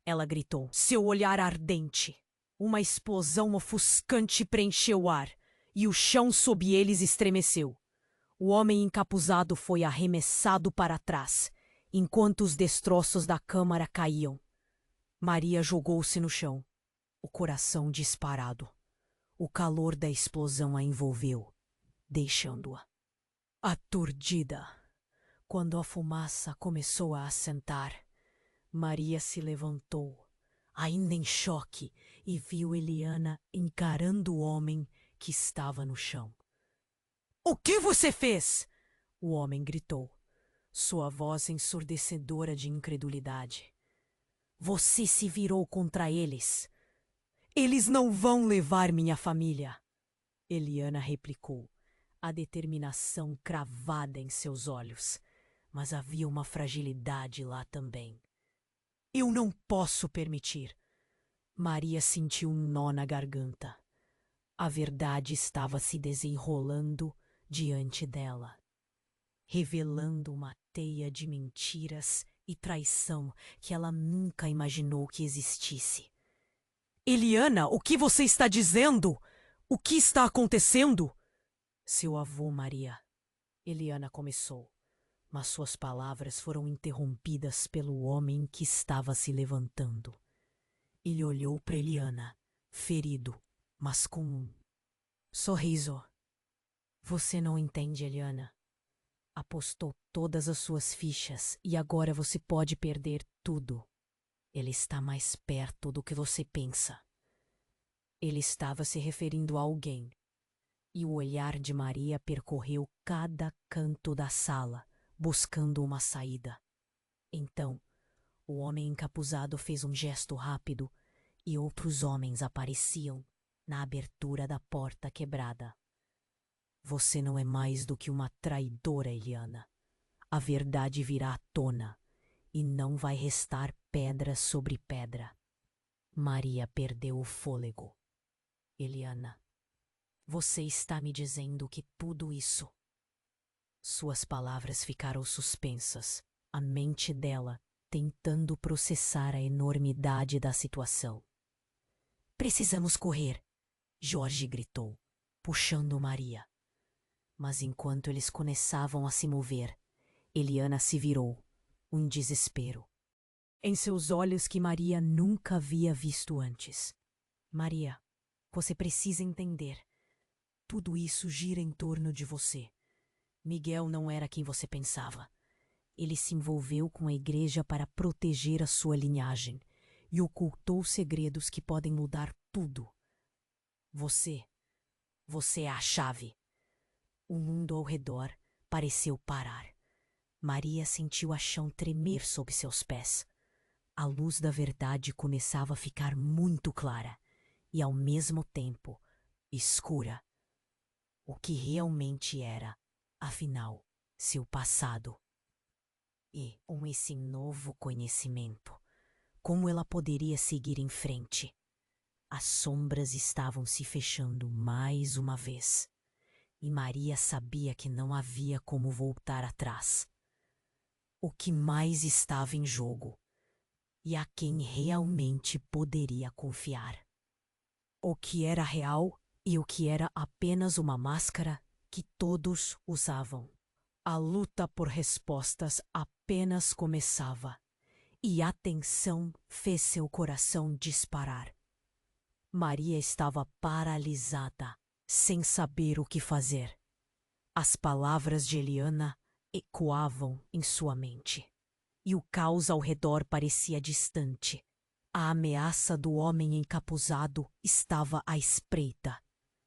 Ela gritou, seu olhar ardente. Uma explosão ofuscante preencheu o ar, e o chão sob eles estremeceu. O homem encapuzado foi arremessado para trás, enquanto os destroços da câmara caíam. Maria jogou-se no chão, o coração disparado. O calor da explosão a envolveu, deixando-a aturdida. Quando a fumaça começou a assentar, Maria se levantou, ainda em choque, e viu Eliana encarando o homem que estava no chão. O que você fez? O homem gritou, sua voz ensurdecedora de incredulidade. Você se virou contra eles. Eles não vão levar minha família. Eliana replicou, a determinação cravada em seus olhos, mas havia uma fragilidade lá também. Eu não posso permitir. Maria sentiu um nó na garganta. A verdade estava se desenrolando diante dela, revelando uma teia de mentiras e traição que ela nunca imaginou que existisse. Eliana, o que você está dizendo? O que está acontecendo? Seu avô, Maria. Eliana começou, mas suas palavras foram interrompidas pelo homem que estava se levantando. Ele olhou para Eliana, ferido, mas com um sorriso. Você não entende, Eliana. Apostou todas as suas fichas e agora você pode perder tudo. Ele está mais perto do que você pensa. Ele estava se referindo a alguém, e o olhar de Maria percorreu cada canto da sala, buscando uma saída. Então, o homem encapuzado fez um gesto rápido e outros homens apareciam na abertura da porta quebrada. Você não é mais do que uma traidora, Eliana. A verdade virá à tona e não vai restar pedra sobre pedra. Maria perdeu o fôlego. Eliana, você está me dizendo que tudo isso... Suas palavras ficaram suspensas, a mente dela tentando processar a enormidade da situação. Precisamos correr, Jorge gritou, puxando Maria. Mas enquanto eles começavam a se mover, Eliana se virou, um desespero. Em seus olhos que Maria nunca havia visto antes. Maria, você precisa entender. Tudo isso gira em torno de você. Miguel não era quem você pensava. Ele se envolveu com a igreja para proteger a sua linhagem e ocultou segredos que podem mudar tudo. Você Você é a chave. O mundo ao redor pareceu parar. Maria sentiu a chão tremer sob seus pés. A luz da verdade começava a ficar muito clara e, ao mesmo tempo, escura. O que realmente era, afinal, seu passado. E, com esse novo conhecimento, como ela poderia seguir em frente? As sombras estavam se fechando mais uma vez, e Maria sabia que não havia como voltar atrás. O que mais estava em jogo, e a quem realmente poderia confiar. O que era real e o que era apenas uma máscara que todos usavam. A luta por respostas apenas começava, e a tensão fez seu coração disparar. Maria estava paralisada, sem saber o que fazer. As palavras de Eliana ecoavam em sua mente, e o caos ao redor parecia distante. A ameaça do homem encapuzado estava à espreita,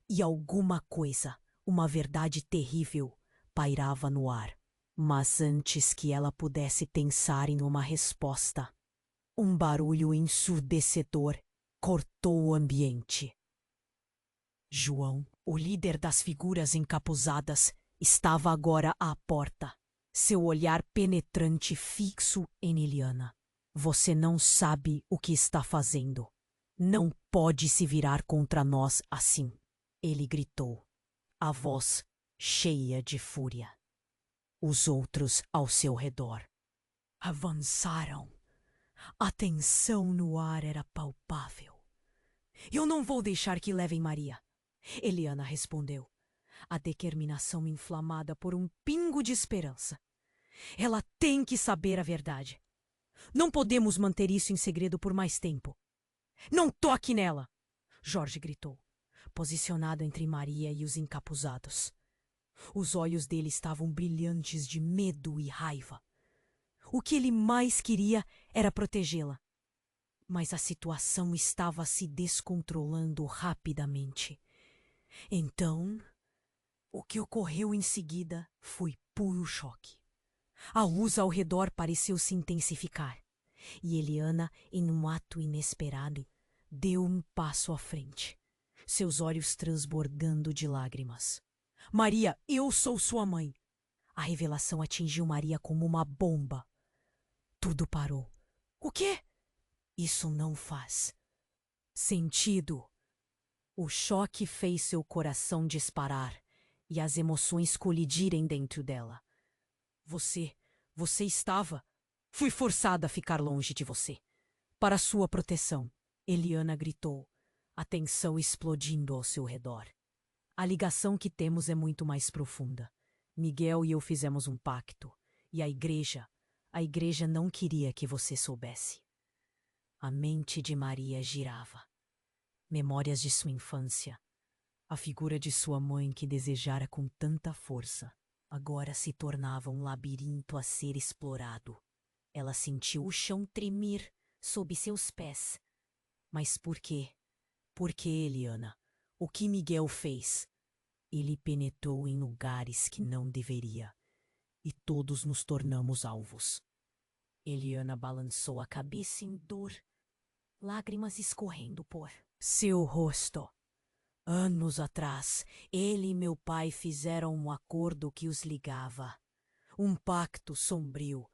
e alguma coisa, uma verdade terrível, pairava no ar. Mas antes que ela pudesse pensar em uma resposta, um barulho ensurdecedor cortou o ambiente. João, o líder das figuras encapuzadas, estava agora à porta, seu olhar penetrante fixo em Eliana. Você não sabe o que está fazendo. Não pode se virar contra nós assim, ele gritou, a voz cheia de fúria. Os outros ao seu redor avançaram. A tensão no ar era palpável. Eu não vou deixar que levem Maria, Eliana respondeu, a determinação inflamada por um pingo de esperança. Ela tem que saber a verdade. Não podemos manter isso em segredo por mais tempo. Não toque nela! Jorge gritou, posicionado entre Maria e os encapuzados. Os olhos dele estavam brilhantes de medo e raiva. O que ele mais queria era protegê-la. Mas a situação estava se descontrolando rapidamente. Então, o que ocorreu em seguida foi puro choque. A luz ao redor pareceu se intensificar, e Eliana, em um ato inesperado, deu um passo à frente, seus olhos transbordando de lágrimas. Maria, eu sou sua mãe! A revelação atingiu Maria como uma bomba. Tudo parou. O quê? Isso não faz sentido. O choque fez seu coração disparar e as emoções colidirem dentro dela. Você estava... Fui forçada a ficar longe de você. Para sua proteção, Eliana gritou, a tensão explodindo ao seu redor. A ligação que temos é muito mais profunda. Miguel e eu fizemos um pacto, e a igreja não queria que você soubesse. A mente de Maria girava. Memórias de sua infância, a figura de sua mãe que desejara com tanta força, agora se tornava um labirinto a ser explorado. Ela sentiu o chão tremer sob seus pés. Mas por quê? Por que, Eliana? O que Miguel fez? Ele penetrou em lugares que não deveria, e todos nos tornamos alvos. Eliana balançou a cabeça em dor, lágrimas escorrendo por seu rosto. Anos atrás, ele e meu pai fizeram um acordo que os ligava. Um pacto sombrio.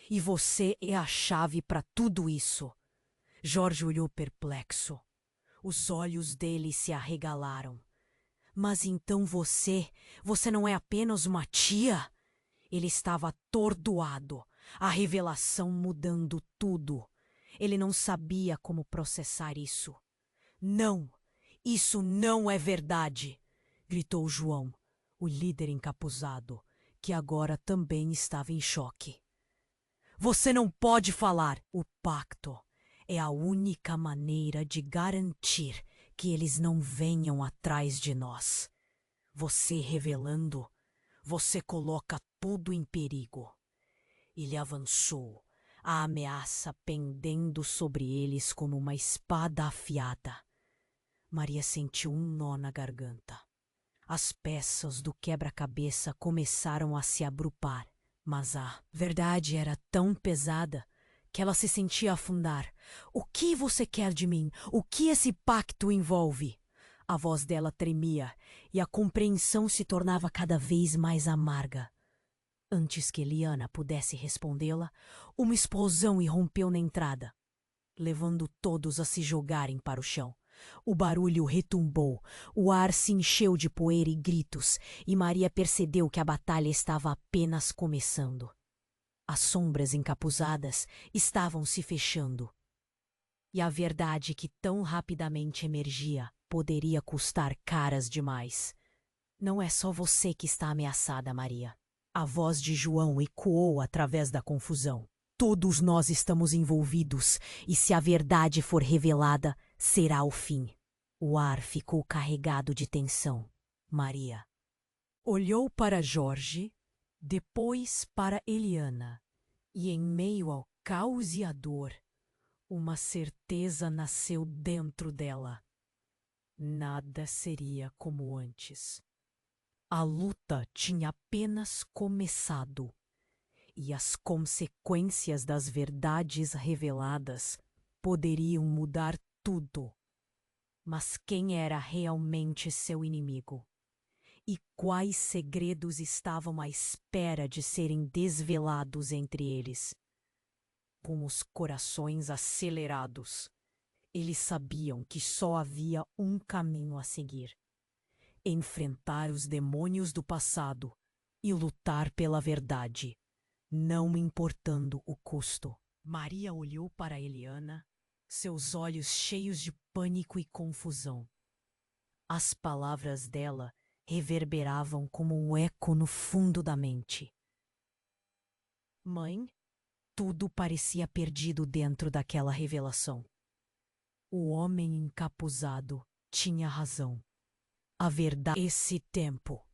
E você é a chave para tudo isso. Jorge olhou perplexo. Os olhos dele se arregalaram. Mas então você não é apenas uma tia? Ele estava atordoado, a revelação mudando tudo. Ele não sabia como processar isso. Não, isso não é verdade, gritou João, o líder encapuzado, que agora também estava em choque. Você não pode falar. O pacto é a única maneira de garantir que eles não venham atrás de nós. Você revelando, você coloca tudo em perigo. Ele avançou, a ameaça pendendo sobre eles como uma espada afiada. Maria sentiu um nó na garganta. As peças do quebra-cabeça começaram a se agrupar, mas a verdade era tão pesada que ela se sentia afundar. O que você quer de mim? O que esse pacto envolve? A voz dela tremia e a compreensão se tornava cada vez mais amarga. Antes que Eliana pudesse respondê-la, uma explosão irrompeu na entrada, levando todos a se jogarem para o chão. O barulho retumbou, o ar se encheu de poeira e gritos, e Maria percebeu que a batalha estava apenas começando. As sombras encapuzadas estavam se fechando, e a verdade que tão rapidamente emergia poderia custar caras demais. Não é só você que está ameaçada, Maria. A voz de João ecoou através da confusão. Todos nós estamos envolvidos, e se a verdade for revelada, será o fim. O ar ficou carregado de tensão. Maria olhou para Jorge, depois para Eliana, e em meio ao caos e à dor, uma certeza nasceu dentro dela. Nada seria como antes. A luta tinha apenas começado, e as consequências das verdades reveladas poderiam mudar tudo. Mas quem era realmente seu inimigo? E quais segredos estavam à espera de serem desvelados entre eles? Com os corações acelerados, eles sabiam que só havia um caminho a seguir: enfrentar os demônios do passado e lutar pela verdade, não importando o custo. Maria olhou para Eliana, seus olhos cheios de pânico e confusão. As palavras dela reverberavam como um eco no fundo da mente. Mãe, tudo parecia perdido dentro daquela revelação. O homem encapuzado tinha razão. A verdade. Esse tempo,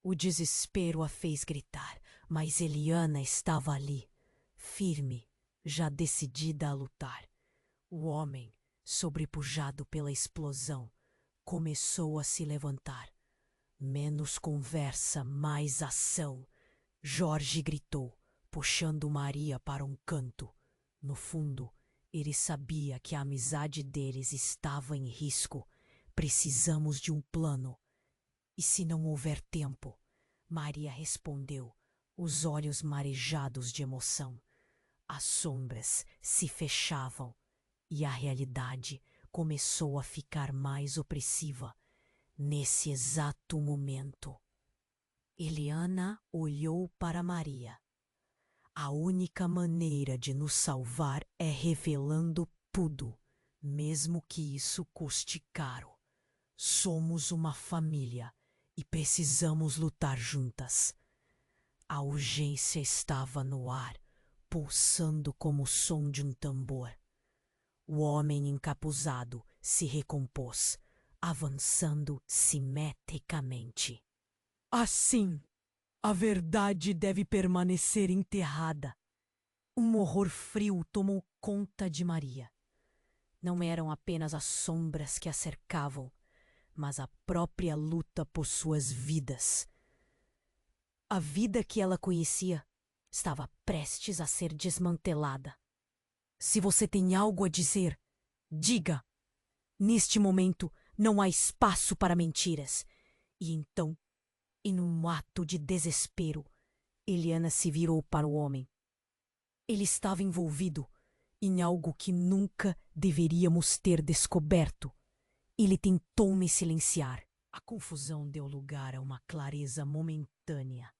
o desespero a fez gritar, mas Eliana estava ali, firme, já decidida a lutar. O homem, sobrepujado pela explosão, começou a se levantar. Menos conversa, mais ação. Jorge gritou, puxando Maria para um canto. No fundo, ele sabia que a amizade deles estava em risco. Precisamos de um plano. E se não houver tempo? Maria respondeu, os olhos marejados de emoção. As sombras se fechavam e a realidade começou a ficar mais opressiva. Nesse exato momento, Eliana olhou para Maria. A única maneira de nos salvar é revelando tudo, mesmo que isso custe caro. Somos uma família e precisamos lutar juntas. A urgência estava no ar, pulsando como o som de um tambor. O homem encapuzado se recompôs, avançando simetricamente. Assim, a verdade deve permanecer enterrada. Um horror frio tomou conta de Maria. Não eram apenas as sombras que a cercavam, mas a própria luta por suas vidas. A vida que ela conhecia estava prestes a ser desmantelada. Se você tem algo a dizer, diga. Neste momento não há espaço para mentiras. E então, em um ato de desespero, Eliana se virou para o homem. Ele estava envolvido em algo que nunca deveríamos ter descoberto. Ele tentou me silenciar. A confusão deu lugar a uma clareza momentânea.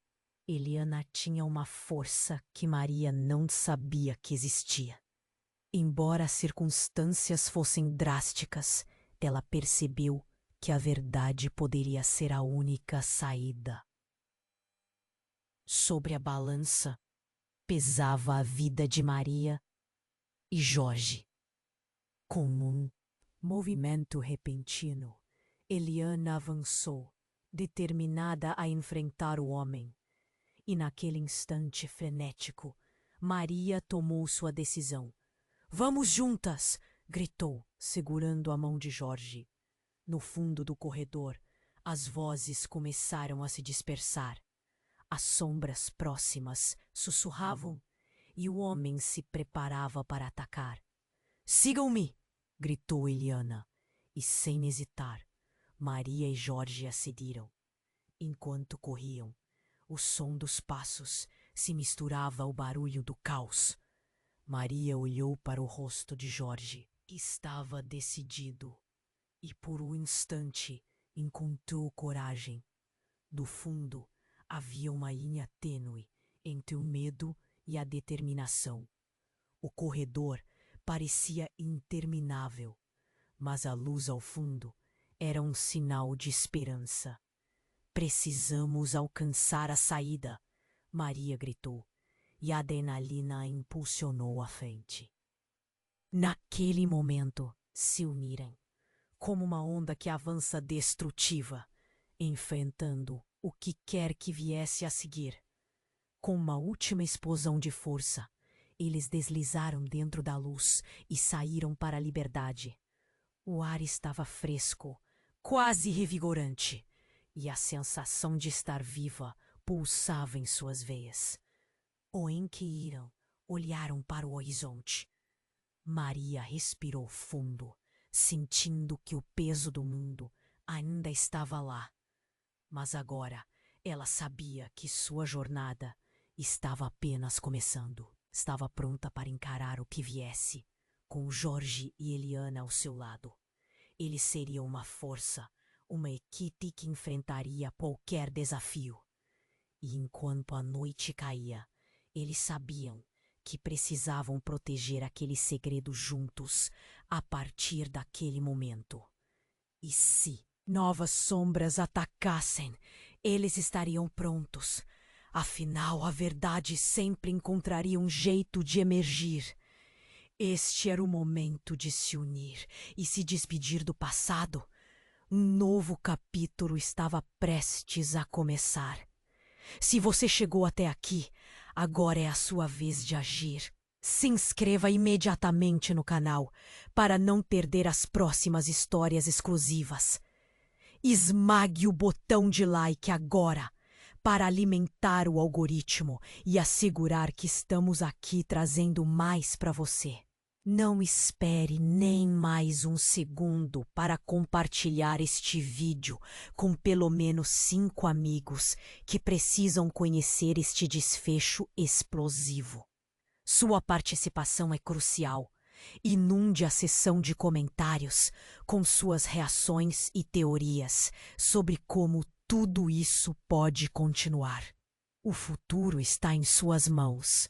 Eliana tinha uma força que Maria não sabia que existia. Embora as circunstâncias fossem drásticas, ela percebeu que a verdade poderia ser a única saída. Sobre a balança pesava a vida de Maria e Jorge. Com um movimento repentino, Eliana avançou, determinada a enfrentar o homem. E naquele instante frenético, Maria tomou sua decisão. "Vamos juntas!" gritou, segurando a mão de Jorge. No fundo do corredor, As vozes começaram a se dispersar. As sombras próximas sussurravam e o homem se preparava para atacar. "Sigam-me!" gritou Eliana, e sem hesitar, Maria e Jorge a seguiram. Enquanto corriam, o som dos passos se misturava ao barulho do caos. Maria olhou para o rosto de Jorge. Estava decidido, e por um instante encontrou coragem. Do fundo havia uma linha tênue entre o medo e a determinação. O corredor parecia interminável, mas a luz ao fundo era um sinal de esperança. "Precisamos alcançar a saída", Maria gritou, e a adrenalina a impulsionou à frente. Naquele momento, se uniram, como uma onda que avança destrutiva, enfrentando o que quer que viesse a seguir. Com uma última explosão de força, eles deslizaram dentro da luz e saíram para a liberdade. O ar estava fresco, quase revigorante, e a sensação de estar viva pulsava em suas veias. O em que iram, olharam para o horizonte. Maria respirou fundo, sentindo que o peso do mundo ainda estava lá. Mas agora ela sabia que sua jornada estava apenas começando. Estava pronta para encarar o que viesse, com Jorge e Eliana ao seu lado. Eles seriam uma força, uma equipe que enfrentaria qualquer desafio. E enquanto a noite caía, eles sabiam que precisavam proteger aquele segredo juntos a partir daquele momento. E se novas sombras atacassem, eles estariam prontos. Afinal, a verdade sempre encontraria um jeito de emergir. Este era o momento de se unir e se despedir do passado. Um novo capítulo estava prestes a começar. Se você chegou até aqui, agora é a sua vez de agir. Se inscreva imediatamente no canal para não perder as próximas histórias exclusivas. Esmague o botão de like agora para alimentar o algoritmo e assegurar que estamos aqui trazendo mais para você. Não espere nem mais um segundo para compartilhar este vídeo com pelo menos 5 amigos que precisam conhecer este desfecho explosivo. Sua participação é crucial. Inunde a seção de comentários com suas reações e teorias sobre como tudo isso pode continuar. O futuro está em suas mãos.